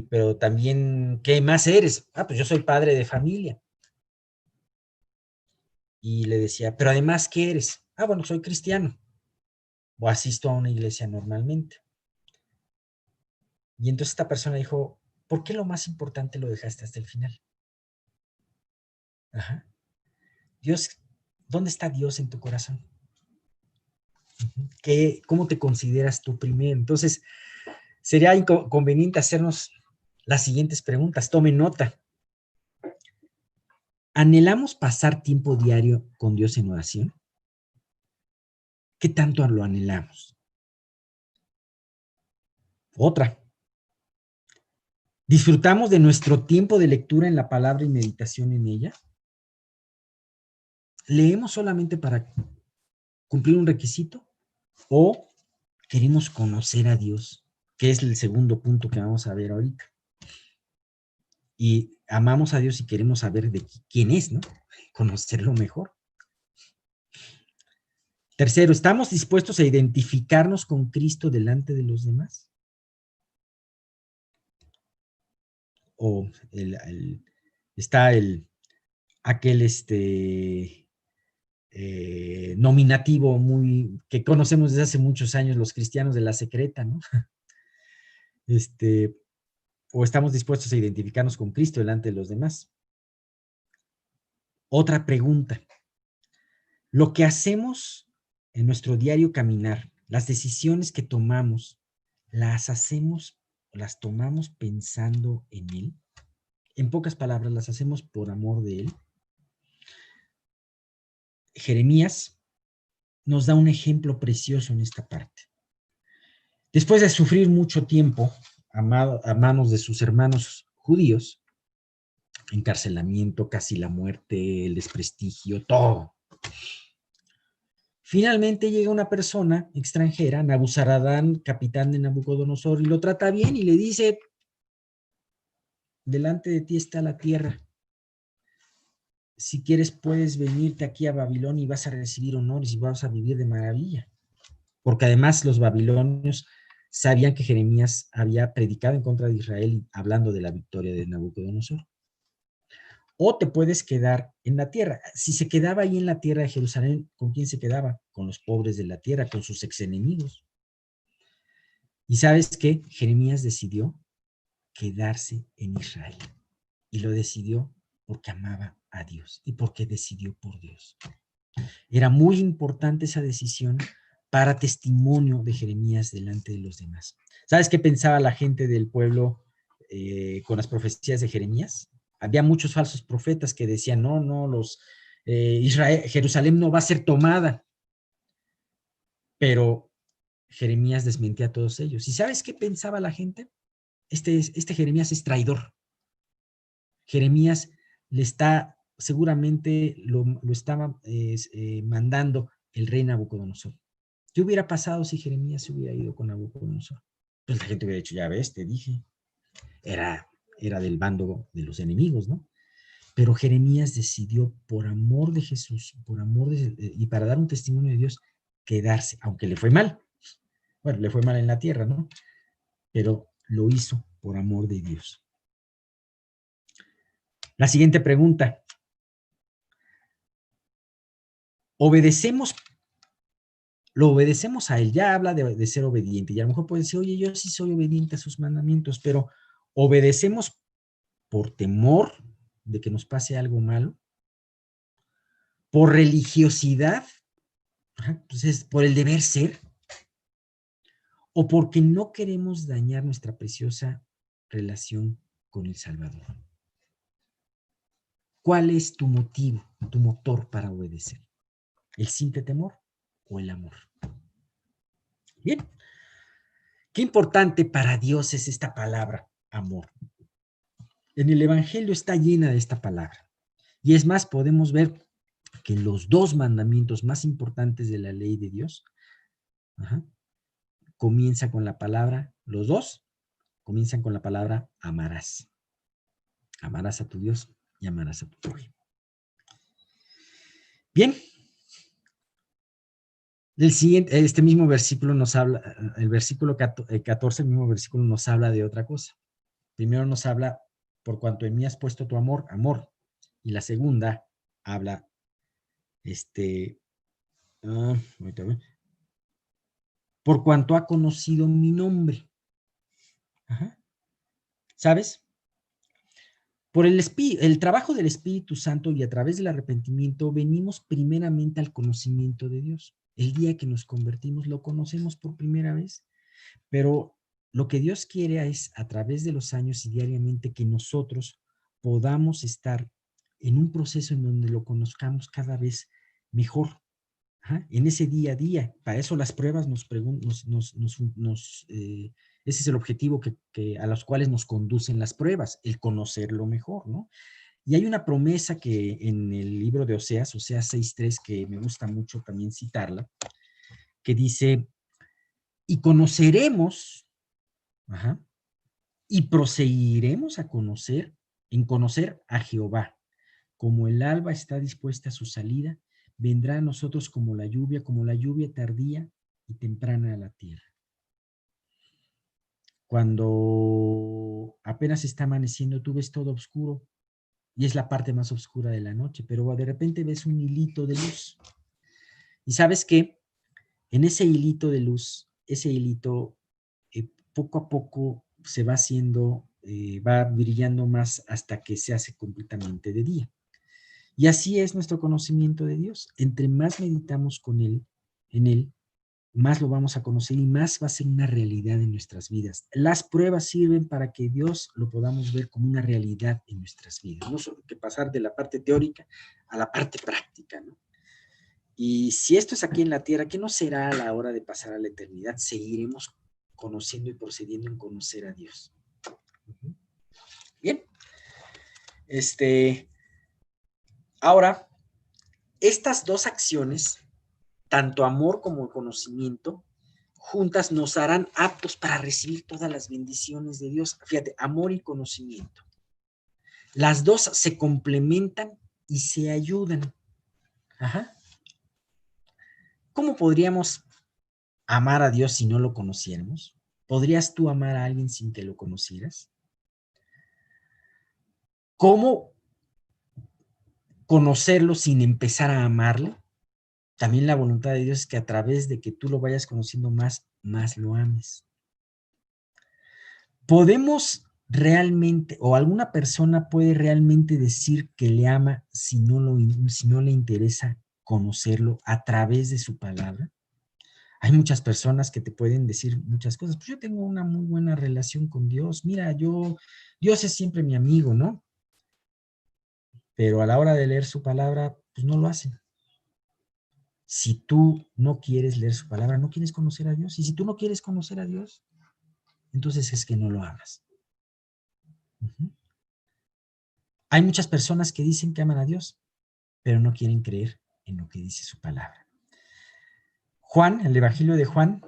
Pero también, ¿qué más eres? Ah, pues yo soy padre de familia. Y le decía, pero además, ¿qué eres? Ah, bueno, soy cristiano. O asisto a una iglesia normalmente. Y entonces esta persona dijo, ¿por qué lo más importante lo dejaste hasta el final? Ajá. Dios, ¿dónde está Dios en tu corazón? ¿Cómo te consideras tú primero? Entonces, sería conveniente hacernos las siguientes preguntas. Tome nota. ¿Anhelamos pasar tiempo diario con Dios en oración? ¿Qué tanto lo anhelamos? Otra. ¿Disfrutamos de nuestro tiempo de lectura en la palabra y meditación en ella? ¿Leemos solamente para cumplir un requisito? ¿O queremos conocer a Dios? Que es el segundo punto que vamos a ver ahorita. Y amamos a Dios y queremos saber de quién es, ¿no? Conocerlo mejor. Tercero, ¿estamos dispuestos a identificarnos con Cristo delante de los demás? O está aquel nominativo que conocemos desde hace muchos años los cristianos de la secreta, ¿no? O estamos dispuestos a identificarnos con Cristo delante de los demás. Otra pregunta. Lo que hacemos en nuestro diario caminar, las decisiones que tomamos, las tomamos pensando en Él. En pocas palabras, las hacemos por amor de Él. Jeremías nos da un ejemplo precioso en esta parte. Después de sufrir mucho tiempo a manos de sus hermanos judíos, encarcelamiento, casi la muerte, el desprestigio, todo. Finalmente llega una persona extranjera, Nabuzaradán, capitán de Nabucodonosor, y lo trata bien y le dice, delante de ti está la tierra. Si quieres puedes venirte aquí a Babilonia y vas a recibir honores y vas a vivir de maravilla. Porque además los babilonios sabían que Jeremías había predicado en contra de Israel hablando de la victoria de Nabucodonosor. O te puedes quedar en la tierra. Si se quedaba ahí en la tierra de Jerusalén, ¿con quién se quedaba? Con los pobres de la tierra, con sus exenemigos. ¿Y sabes qué? Jeremías decidió quedarse en Israel. Y lo decidió porque amaba a Dios y porque decidió por Dios. Era muy importante esa decisión para testimonio de Jeremías delante de los demás. ¿Sabes qué pensaba la gente del pueblo con las profecías de Jeremías? Había muchos falsos profetas que decían, no, Jerusalén no va a ser tomada. Pero Jeremías desmentía a todos ellos. ¿Y sabes qué pensaba la gente? Este Jeremías es traidor. Jeremías seguramente lo estaba mandando el rey Nabucodonosor. ¿Qué hubiera pasado si Jeremías se hubiera ido con Nabucodonosor? Pues la gente hubiera dicho, ya ves, te dije, era del bando de los enemigos, ¿no? Pero Jeremías decidió, por amor de Jesús, y para dar un testimonio de Dios, quedarse, aunque le fue mal. Bueno, le fue mal en la tierra, ¿no? Pero lo hizo por amor de Dios. La siguiente pregunta. Lo obedecemos a Él. Ya habla de ser obediente. Y a lo mejor puede decir, oye, yo sí soy obediente a sus mandamientos, pero obedecemos por temor de que nos pase algo malo, por religiosidad, entonces por el deber ser, o porque no queremos dañar nuestra preciosa relación con el Salvador. ¿Cuál es tu motivo, tu motor para obedecer? ¿El simple temor o el amor? Bien. Qué importante para Dios es esta palabra, amor. En el Evangelio está llena de esta palabra. Y es más, podemos ver que los dos mandamientos más importantes de la ley de Dios comienza con la palabra, los dos comienzan con la palabra amarás. Amarás a tu Dios y amarás a tu prójimo. Bien. Este mismo versículo nos habla, el versículo 14, el mismo versículo nos habla de otra cosa. Primero nos habla, por cuanto en mí has puesto tu amor. Y la segunda habla, por cuanto ha conocido mi nombre. ¿Sabes? Por el trabajo del Espíritu Santo y a través del arrepentimiento venimos primeramente al conocimiento de Dios. El día que nos convertimos lo conocemos por primera vez, pero lo que Dios quiere es a través de los años y diariamente que nosotros podamos estar en un proceso en donde lo conozcamos cada vez mejor, en ese día a día. Para eso las pruebas ese es el objetivo a los cuales nos conducen las pruebas, el conocerlo mejor, ¿no? Y hay una promesa que en el libro de Oseas 6:3, que me gusta mucho también citarla, que dice, y conoceremos, y proseguiremos a conocer en conocer a Jehová. Como el alba está dispuesta a su salida, vendrá a nosotros como la lluvia tardía y temprana a la tierra. Cuando apenas está amaneciendo, tú ves todo oscuro y es la parte más oscura de la noche, pero de repente ves un hilito de luz. Y sabes que en ese hilito de luz, ese hilito poco a poco se va haciendo, va brillando más hasta que se hace completamente de día. Y así es nuestro conocimiento de Dios. Entre más meditamos con Él, en Él, más lo vamos a conocer y más va a ser una realidad en nuestras vidas. Las pruebas sirven para que Dios lo podamos ver como una realidad en nuestras vidas. No solo que pasar de la parte teórica a la parte práctica, ¿no? Y si esto es aquí en la tierra, ¿qué no será a la hora de pasar a la eternidad? Seguiremos conociendo y procediendo en conocer a Dios. Bien. Ahora, estas dos acciones, tanto amor como conocimiento, juntas nos harán aptos para recibir todas las bendiciones de Dios. Fíjate, amor y conocimiento. Las dos se complementan y se ayudan. Ajá. ¿Cómo podríamos amar a Dios si no lo conociéramos? ¿Podrías tú amar a alguien sin que lo conocieras? ¿Cómo conocerlo sin empezar a amarle? También la voluntad de Dios es que a través de que tú lo vayas conociendo más, más lo ames. ¿Podemos realmente, o alguna persona puede realmente decir que le ama si no le interesa conocerlo a través de su palabra? Hay muchas personas que te pueden decir muchas cosas. Pues yo tengo una muy buena relación con Dios. Mira, Dios es siempre mi amigo, ¿no? Pero a la hora de leer su palabra, pues no lo hacen. Si tú no quieres leer su palabra, no quieres conocer a Dios. Y si tú no quieres conocer a Dios, entonces es que no lo amas. Uh-huh. Hay muchas personas que dicen que aman a Dios, pero no quieren creer en lo que dice su palabra. Juan, el Evangelio de Juan,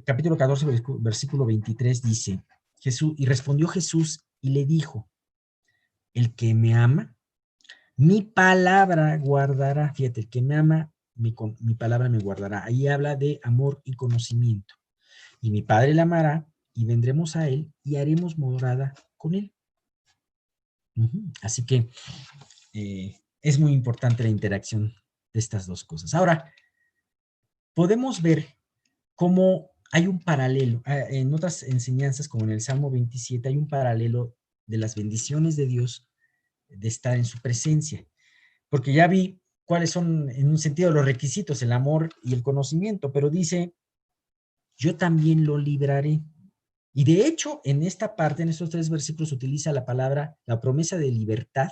capítulo 14, versículo 23 dice, y respondió Jesús y le dijo, el que me ama, mi palabra guardará. Fíjate, el que me ama, mi palabra me guardará. Ahí habla de amor y conocimiento. Y mi Padre le amará y vendremos a él y haremos morada con él. Así que es muy importante la interacción de estas dos cosas. Ahora, podemos ver cómo hay un paralelo. En otras enseñanzas, como en el Salmo 27, hay un paralelo de las bendiciones de Dios de estar en su presencia. Porque ya vi cuáles son, en un sentido, los requisitos, el amor y el conocimiento, pero dice, yo también lo libraré. Y de hecho, en esta parte, en estos 3 versículos, utiliza la palabra, la promesa de libertad,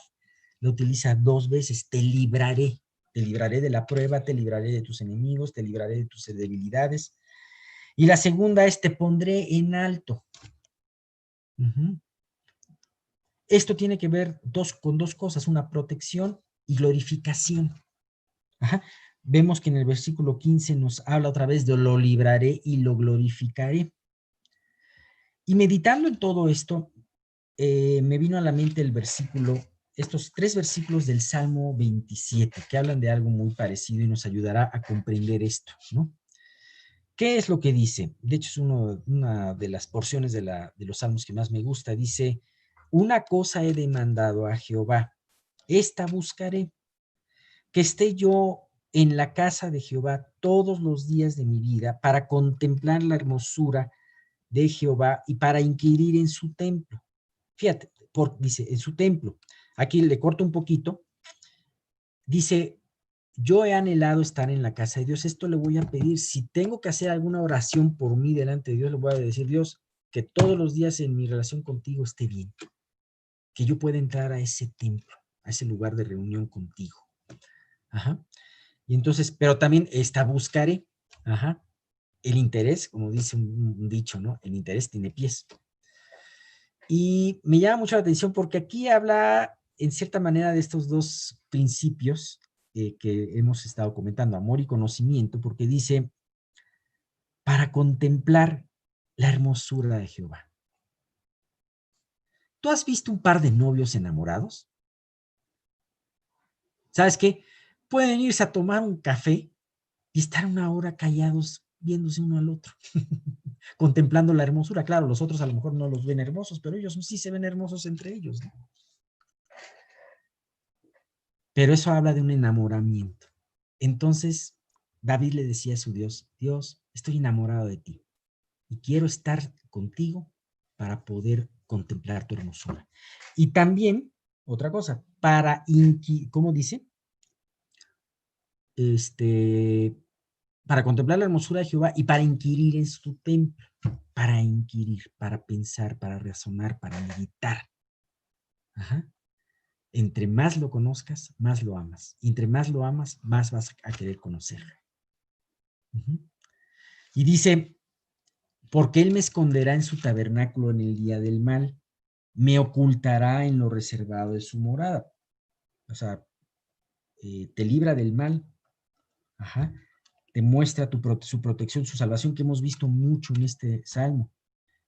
lo utiliza 2 veces, te libraré de la prueba, te libraré de tus enemigos, te libraré de tus debilidades. Y la segunda es, te pondré en alto. Esto tiene que ver con dos cosas, una protección y glorificación. Ajá. Vemos que en el versículo 15 nos habla otra vez de lo libraré y lo glorificaré. Y meditando en todo esto, me vino a la mente estos 3 versículos del Salmo 27, que hablan de algo muy parecido y nos ayudará a comprender esto, ¿no? ¿Qué es lo que dice? De hecho, es una de las porciones de los salmos que más me gusta. Dice, una cosa he demandado a Jehová, esta buscaré, que esté yo en la casa de Jehová todos los días de mi vida para contemplar la hermosura de Jehová y para inquirir en su templo. Fíjate, dice, en su templo. Aquí le corto un poquito. Dice, yo he anhelado estar en la casa de Dios. Esto le voy a pedir. Si tengo que hacer alguna oración por mí delante de Dios, le voy a decir, Dios, que todos los días en mi relación contigo esté bien. Que yo pueda entrar a ese templo, a ese lugar de reunión contigo. Ajá. Y entonces, pero también buscaré, ajá, el interés, como dice un dicho, ¿no? El interés tiene pies. Y me llama mucho la atención porque aquí habla, en cierta manera, de estos 2 principios que hemos estado comentando, amor y conocimiento, porque dice, para contemplar la hermosura de Jehová. ¿Tú has visto un par de novios enamorados? ¿Sabes qué? Pueden irse a tomar un café y estar una hora callados viéndose uno al otro, contemplando la hermosura. Claro, los otros a lo mejor no los ven hermosos, pero ellos sí se ven hermosos entre ellos, ¿no? Pero eso habla de un enamoramiento. Entonces, David le decía a su Dios, Dios, estoy enamorado de ti y quiero estar contigo para poder contemplar tu hermosura. Y también, otra cosa, ¿cómo dice? Para contemplar la hermosura de Jehová y para inquirir en su templo, para inquirir, para pensar, para razonar, para meditar. Ajá. Entre más lo conozcas, más lo amas. Entre más lo amas, más vas a querer conocerlo. Y dice, porque él me esconderá en su tabernáculo en el día del mal, me ocultará en lo reservado de su morada. O sea, te libra del mal. Ajá. Te muestra su protección, su salvación, que hemos visto mucho en este salmo.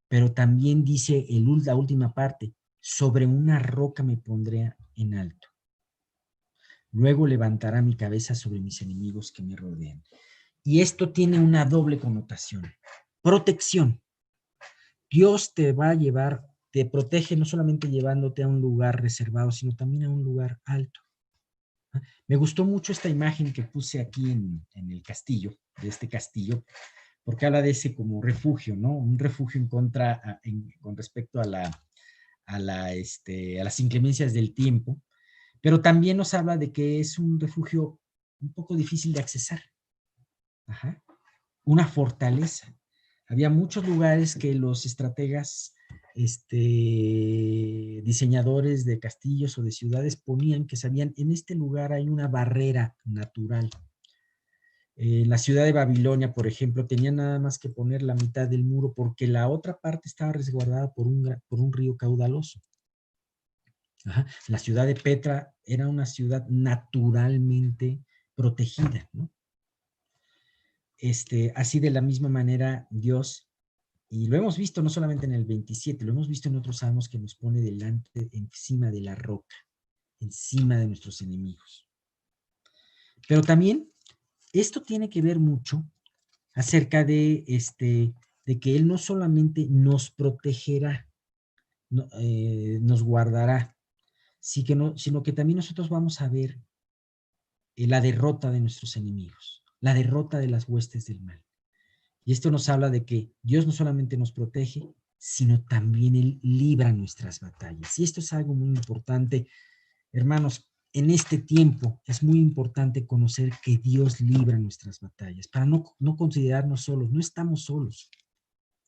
Pero también dice la última parte, sobre una roca me pondré en alto. Luego levantará mi cabeza sobre mis enemigos que me rodean. Y esto tiene una doble connotación. Protección. Dios te va a llevar, te protege no solamente llevándote a un lugar reservado, sino también a un lugar alto. Me gustó mucho esta imagen que puse aquí en el castillo, de este castillo, porque habla de ese como refugio, ¿no? Un refugio con respecto a las inclemencias del tiempo, pero también nos habla de que es un refugio un poco difícil de accesar. Ajá. Una fortaleza. Había muchos lugares que los estrategas, diseñadores de castillos o de ciudades ponían que sabían, en este lugar hay una barrera natural. La ciudad de Babilonia, por ejemplo, tenía nada más que poner la mitad del muro porque la otra parte estaba resguardada por un río caudaloso. Ajá. La ciudad de Petra era una ciudad naturalmente protegida, ¿no? Así de la misma manera Dios, y lo hemos visto no solamente en el 27, lo hemos visto en otros salmos, que nos pone delante, encima de la roca, encima de nuestros enemigos. Pero también esto tiene que ver mucho acerca de que Él no solamente nos protegerá, nos guardará, sino que también nosotros vamos a ver la derrota de nuestros enemigos, la derrota de las huestes del mal. Y esto nos habla de que Dios no solamente nos protege, sino también Él libra nuestras batallas. Y esto es algo muy importante, hermanos. En este tiempo es muy importante conocer que Dios libra nuestras batallas, para no considerarnos solos. No estamos solos.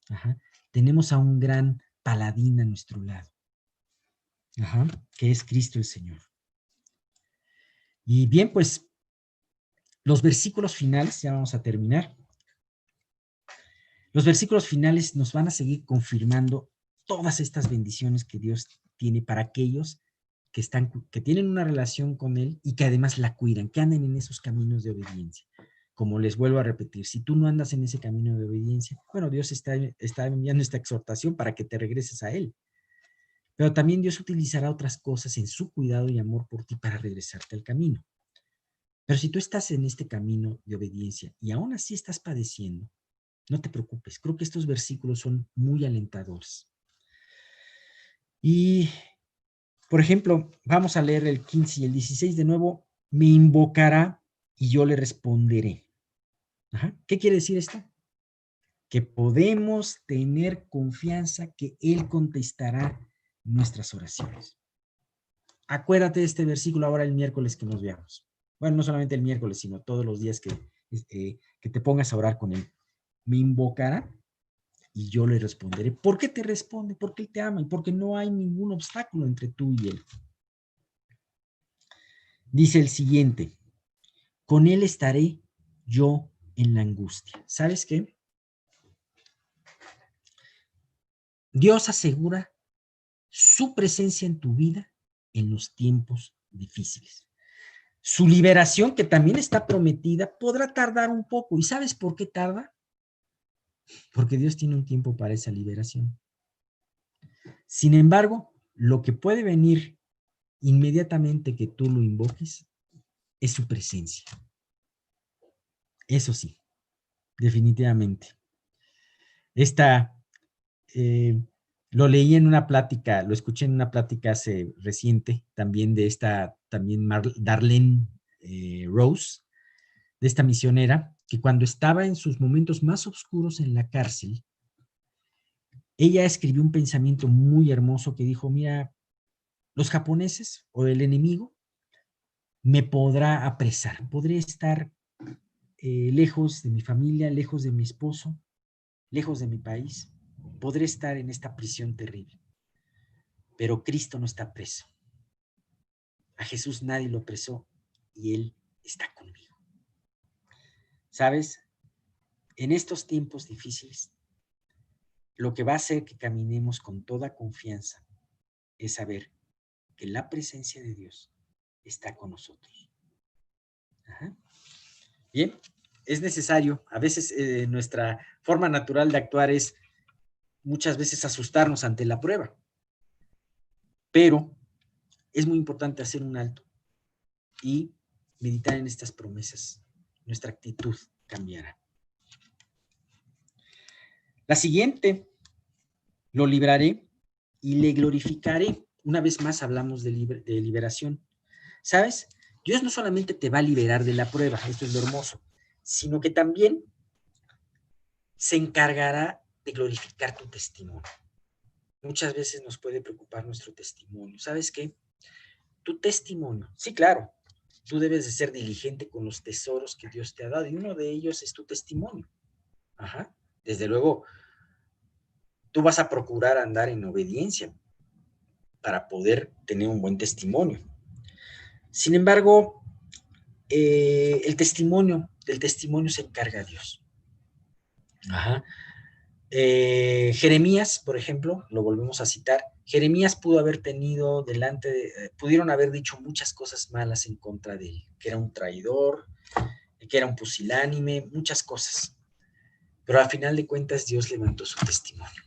Ajá. Tenemos a un gran paladín a nuestro lado, ajá, que es Cristo el Señor. Y bien, pues los versículos finales, ya vamos a terminar. Los versículos finales nos van a seguir confirmando todas estas bendiciones que Dios tiene para aquellos que tienen una relación con Él y que además la cuidan, que anden en esos caminos de obediencia. Como les vuelvo a repetir, si tú no andas en ese camino de obediencia, bueno, Dios está enviando esta exhortación para que te regreses a Él. Pero también Dios utilizará otras cosas en su cuidado y amor por ti para regresarte al camino. Pero si tú estás en este camino de obediencia y aún así estás padeciendo, no te preocupes. Creo que estos versículos son muy alentadores. Y, por ejemplo, vamos a leer el 15 y el 16 de nuevo. Me invocará y yo le responderé. Ajá. ¿Qué quiere decir esto? Que podemos tener confianza que Él contestará nuestras oraciones. Acuérdate de este versículo ahora el miércoles que nos veamos. Bueno, no solamente el miércoles, sino todos los días que te pongas a orar con Él. Me invocará y yo le responderé. ¿Por qué te responde? Porque Él te ama y porque no hay ningún obstáculo entre tú y Él. Dice el siguiente, con Él estaré yo en la angustia. ¿Sabes qué? Dios asegura su presencia en tu vida en los tiempos difíciles. Su liberación, que también está prometida, podrá tardar un poco. ¿Y sabes por qué tarda? Porque Dios tiene un tiempo para esa liberación. Sin embargo, lo que puede venir inmediatamente que tú lo invoques es su presencia. Eso sí, definitivamente. Lo leí en una plática, lo escuché en una plática hace reciente, también de Darlene Rose, de esta misionera, que cuando estaba en sus momentos más oscuros en la cárcel, ella escribió un pensamiento muy hermoso que dijo, mira, los japoneses o el enemigo me podrá apresar, podré estar lejos de mi familia, lejos de mi esposo, lejos de mi país, podré estar en esta prisión terrible, pero Cristo no está preso. A Jesús nadie lo presó y Él está conmigo. ¿Sabes? En estos tiempos difíciles, lo que va a hacer que caminemos con toda confianza es saber que la presencia de Dios está con nosotros. Ajá. Bien, es necesario. A veces nuestra forma natural de actuar es muchas veces asustarnos ante la prueba, pero es muy importante hacer un alto y meditar en estas promesas. Nuestra actitud cambiará. La siguiente, lo libraré y le glorificaré. Una vez más hablamos de liberación. ¿Sabes? Dios no solamente te va a liberar de la prueba, esto es lo hermoso, sino que también se encargará de glorificar tu testimonio. Muchas veces nos puede preocupar nuestro testimonio. ¿Sabes qué? Tu testimonio, sí, claro, tú debes de ser diligente con los tesoros que Dios te ha dado y uno de ellos es tu testimonio. Ajá. Desde luego, tú vas a procurar andar en obediencia para poder tener un buen testimonio. Sin embargo, del testimonio se encarga Dios. Ajá. Jeremías, por ejemplo, lo volvemos a citar. Jeremías pudo haber tenido pudieron haber dicho muchas cosas malas en contra de él, que era un traidor, que era un pusilánime, muchas cosas. Pero al final de cuentas Dios levantó su testimonio.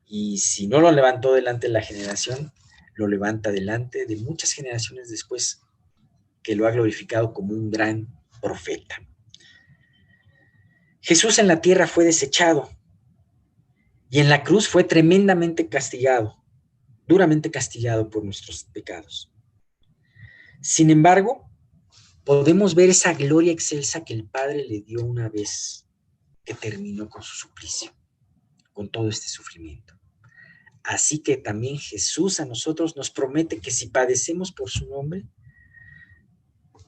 Y si no lo levantó delante de la generación, lo levanta delante de muchas generaciones después, que lo ha glorificado como un gran profeta. Jesús en la tierra fue desechado y en la cruz fue tremendamente castigado, duramente castigado por nuestros pecados. Sin embargo, podemos ver esa gloria excelsa que el Padre le dio una vez que terminó con su suplicio, con todo este sufrimiento. Así que también Jesús a nosotros nos promete que si padecemos por su nombre,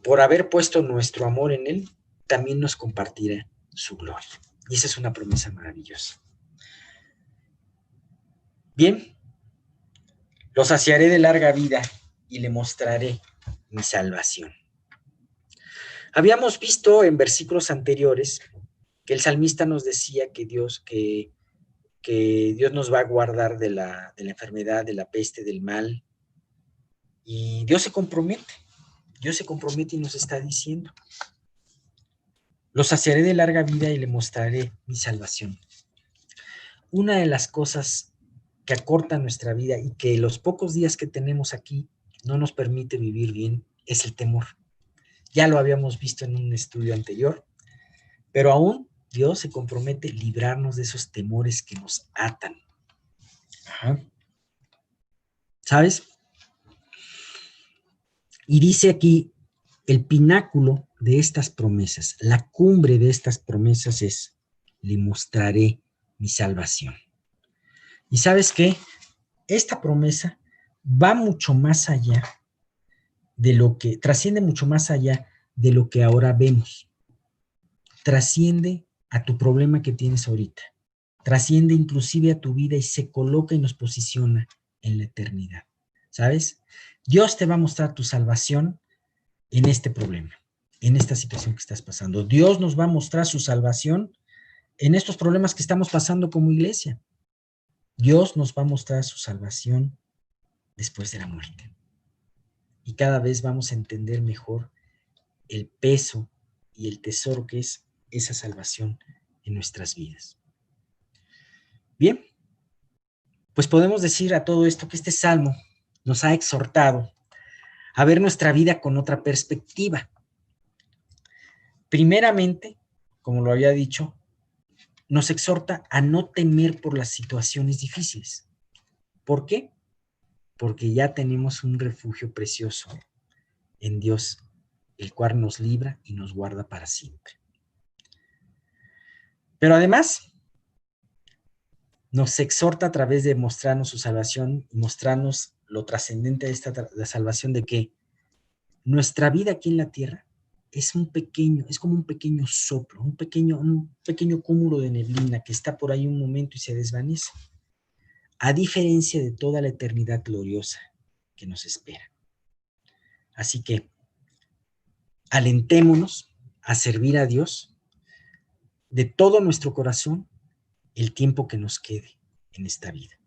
por haber puesto nuestro amor en Él, también nos compartirá su gloria. Y esa es una promesa maravillosa. Bien, lo saciaré de larga vida y le mostraré mi salvación. Habíamos visto en versículos anteriores que el salmista nos decía que Dios nos va a guardar de la enfermedad, de la peste, del mal. Y Dios se compromete y nos está diciendo, lo saciaré de larga vida y le mostraré mi salvación. Una de las cosas que acorta nuestra vida y que los pocos días que tenemos aquí no nos permite vivir bien es el temor. Ya lo habíamos visto en un estudio anterior, pero aún Dios se compromete a librarnos de esos temores que nos atan. Ajá. ¿Sabes? Y dice aquí, el pináculo de estas promesas, la cumbre de estas promesas es, le mostraré mi salvación. ¿Y sabes qué? Esta promesa va mucho más allá trasciende mucho más allá de lo que ahora vemos. Trasciende a tu problema que tienes ahorita. Trasciende inclusive a tu vida y se coloca y nos posiciona en la eternidad. ¿Sabes? Dios te va a mostrar tu salvación en este problema, en esta situación que estás pasando. Dios nos va a mostrar su salvación en estos problemas que estamos pasando como iglesia. Dios nos va a mostrar su salvación después de la muerte. Y cada vez vamos a entender mejor el peso y el tesoro que es esa salvación en nuestras vidas. Bien, pues podemos decir a todo esto que este salmo nos ha exhortado a ver nuestra vida con otra perspectiva. Primeramente, como lo había dicho, nos exhorta a no temer por las situaciones difíciles. ¿Por qué? Porque ya tenemos un refugio precioso en Dios, el cual nos libra y nos guarda para siempre. Pero además, nos exhorta a través de mostrarnos su salvación y mostrarnos lo trascendente de esta la salvación, de que nuestra vida aquí en la tierra es como un pequeño soplo, un pequeño cúmulo de neblina que está por ahí un momento y se desvanece, a diferencia de toda la eternidad gloriosa que nos espera. Así que alentémonos a servir a Dios de todo nuestro corazón el tiempo que nos quede en esta vida.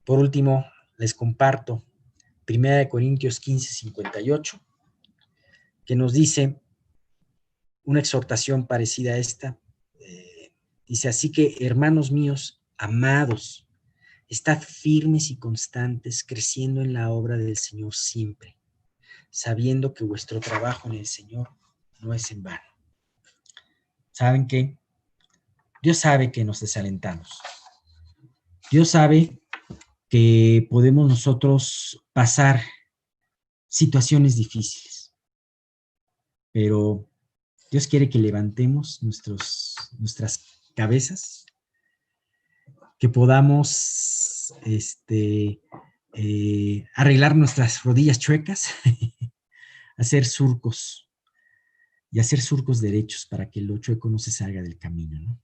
Por último, les comparto 1 Corintios 15:58, que nos dice una exhortación parecida a esta. Dice, así que, hermanos míos, amados, estad firmes y constantes, creciendo en la obra del Señor siempre, sabiendo que vuestro trabajo en el Señor no es en vano. ¿Saben qué? Dios sabe que nos desalentamos. Dios sabe que podemos nosotros pasar situaciones difíciles, pero Dios quiere que levantemos nuestras cabezas, que podamos arreglar nuestras rodillas chuecas, hacer surcos y hacer surcos derechos para que lo chueco no se salga del camino, ¿no?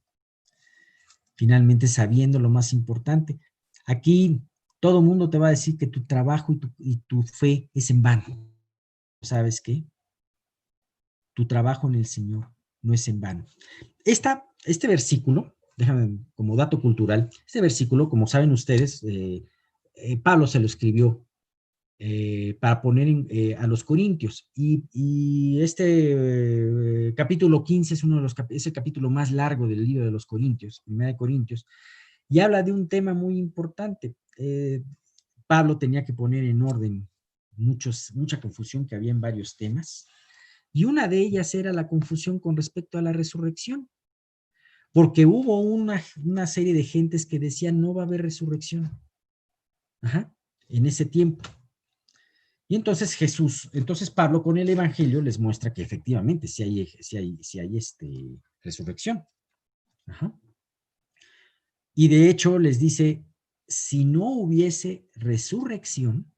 Finalmente, sabiendo lo más importante, aquí todo el mundo te va a decir que tu trabajo y tu fe es en vano. ¿Sabes qué? Tu trabajo en el Señor no es en vano. Este versículo, déjame como dato cultural, este versículo, como saben ustedes, Pablo se lo escribió para poner a los corintios. Y este capítulo 15 es es el capítulo más largo del libro de los Corintios, 1 Corintios, y habla de un tema muy importante. Pablo tenía que poner en orden mucha confusión que había en varios temas, y una de ellas era la confusión con respecto a la resurrección, porque hubo una serie de gentes que decían no va a haber resurrección. Ajá, en ese tiempo. Y entonces Pablo con el Evangelio les muestra que efectivamente sí hay resurrección. Ajá. Y de hecho les dice, si no hubiese resurrección,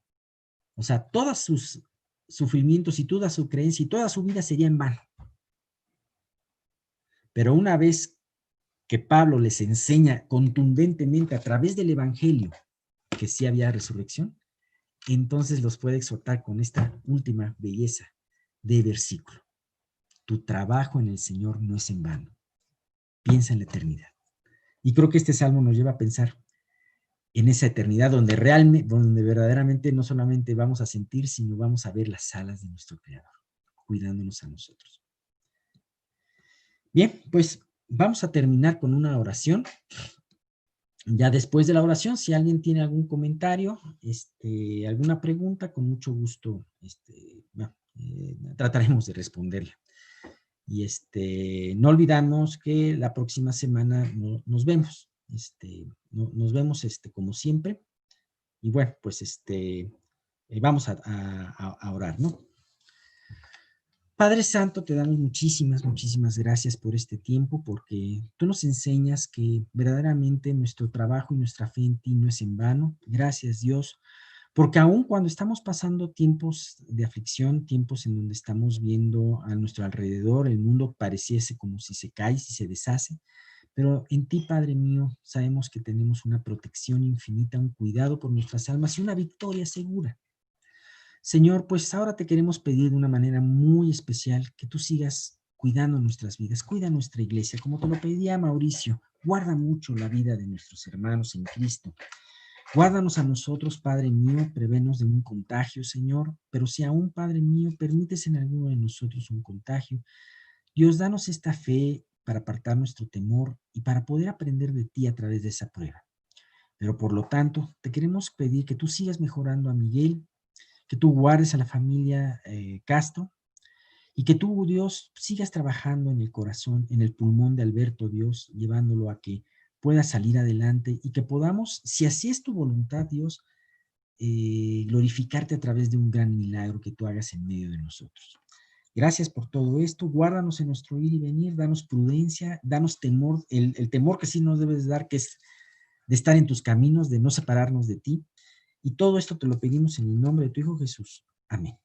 o sea, todos sus sufrimientos y toda su creencia y toda su vida sería en vano. Pero una vez que Pablo les enseña contundentemente a través del Evangelio que sí había resurrección, entonces los puede exhortar con esta última belleza de versículo. Tu trabajo en el Señor no es en vano. Piensa en la eternidad. Y creo que este salmo nos lleva a pensar en esa eternidad donde verdaderamente no solamente vamos a sentir, sino vamos a ver las alas de nuestro Creador, cuidándonos a nosotros. Bien, pues vamos a terminar con una oración. Ya después de la oración, si alguien tiene algún comentario, alguna pregunta, con mucho gusto trataremos de responderla. Y no olvidamos que la próxima semana nos vemos. Nos vemos como siempre. Y bueno, pues vamos a orar, ¿no? Padre Santo, te damos muchísimas gracias por este tiempo, porque tú nos enseñas que verdaderamente nuestro trabajo y nuestra fe en ti no es en vano. Gracias, Dios, porque aun cuando estamos pasando tiempos de aflicción, tiempos en donde estamos viendo a nuestro alrededor, el mundo pareciese como si se cae, si se deshace, pero en ti, Padre mío, sabemos que tenemos una protección infinita, un cuidado por nuestras almas y una victoria segura. Señor, pues ahora te queremos pedir de una manera muy especial que tú sigas cuidando nuestras vidas, cuida nuestra iglesia, como te lo pedía Mauricio, guarda mucho la vida de nuestros hermanos en Cristo. Guárdanos a nosotros, Padre mío, prevénos de un contagio, Señor, pero si aún, Padre mío, permites en alguno de nosotros un contagio, Dios, danos esta fe para apartar nuestro temor y para poder aprender de ti a través de esa prueba. Pero por lo tanto, te queremos pedir que tú sigas mejorando a Miguel, que tú guardes a la familia Castro, y que tú, Dios, sigas trabajando en el corazón, en el pulmón de Alberto, Dios, llevándolo a que pueda salir adelante y que podamos, si así es tu voluntad, Dios, glorificarte a través de un gran milagro que tú hagas en medio de nosotros. Gracias por todo esto. Guárdanos en nuestro ir y venir, danos prudencia, danos temor, el temor que sí nos debes dar, que es de estar en tus caminos, de no separarnos de ti. Y todo esto te lo pedimos en el nombre de tu Hijo Jesús. Amén.